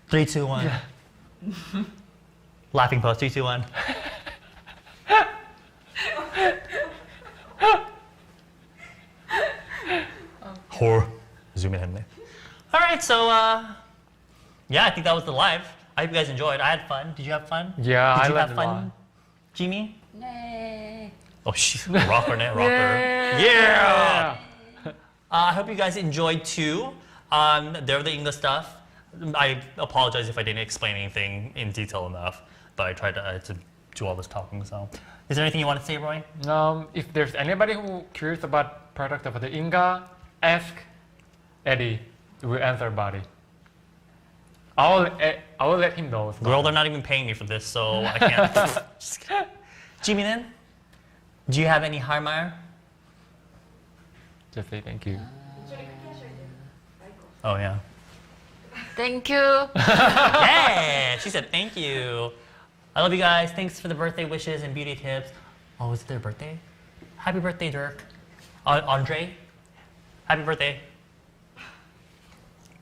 S1: 3, 2, 1.
S2: Yeah.
S1: Laughing pose. 3, 2, 1. Whore. Zoom in 했네. All right, so yeah, I think that was the live. I hope you guys enjoyed. I had fun. Did you have fun?
S2: Yeah,
S1: Did
S2: I
S1: you
S2: loved
S1: have
S2: it a
S1: fun,
S2: lot.
S1: Jimmy?
S3: 네.
S1: Oh, she's rocker, rocker.
S2: Yeah.
S1: Yeah. I hope you guys enjoyed too. There are the Inga stuff. I apologize if I didn't explain anything in detail enough, but I tried to do all this talking. So, is there anything you want to say, Roy?
S2: If there's anybody who curious about product of the Inga, ask Eddie. He will answer about it. I will let him know.
S1: Girl, they're not even paying me for this, so I can't. Just kidding. Jimin, do you have any 할 말?
S2: Just say thank you.
S1: Oh yeah.
S3: Thank you.
S1: Yeah, she said thank you. I love you guys. Thanks for the birthday wishes and beauty tips. Oh, is it their birthday? Happy birthday, Dirk. Andre, happy birthday.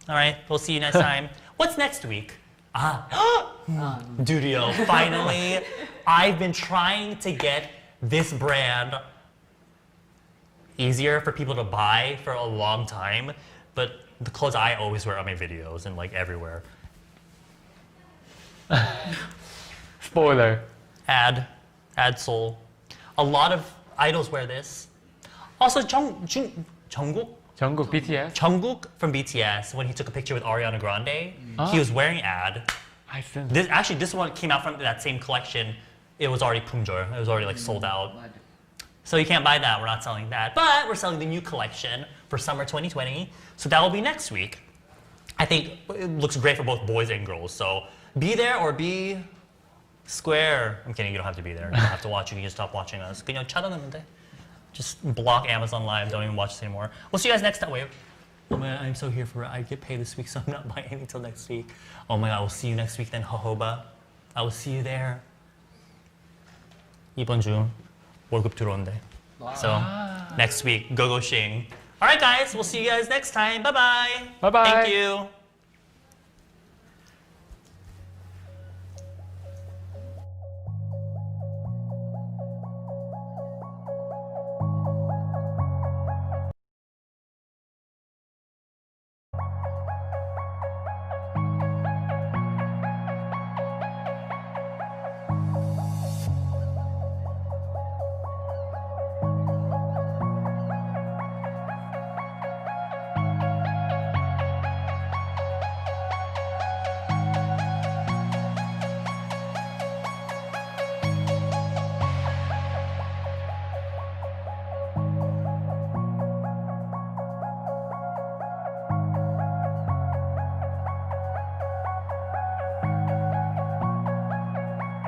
S1: All right, we'll see you next time. What's next week? Dudio, finally. I've been trying to get this brand easier for people to buy for a long time, but the clothes I always wear on my videos and like everywhere.
S2: Spoiler.
S1: Ad Soul. A lot of idols wear this. Also, Jungkook
S2: BTS.
S1: Jungkook from BTS, when he took a picture with Ariana Grande, he was wearing ad.
S2: I sense.
S1: This one came out from that same collection. It was already Punjor. It was already like sold out. So you can't buy that. We're not selling that. But we're selling the new collection for summer 2020. So that will be next week. I think it looks great for both boys and girls. So be there or be square. I'm kidding. You don't have to be there. You don't have to watch. You can just stop watching us. 그냥 차단하는데. Just block Amazon Live. Don't even watch this anymore. We'll see you guys next time. Wait. Oh my God, I'm so here for it. I get paid this week, so I'm not buying anything until next week. Oh my God, we'll see you next week then, jojoba. I will see you there. 이번 주 월급 들어온대. So next week, go shing. All right, guys, we'll see you guys next time. Bye bye.
S2: Bye bye.
S1: Thank you.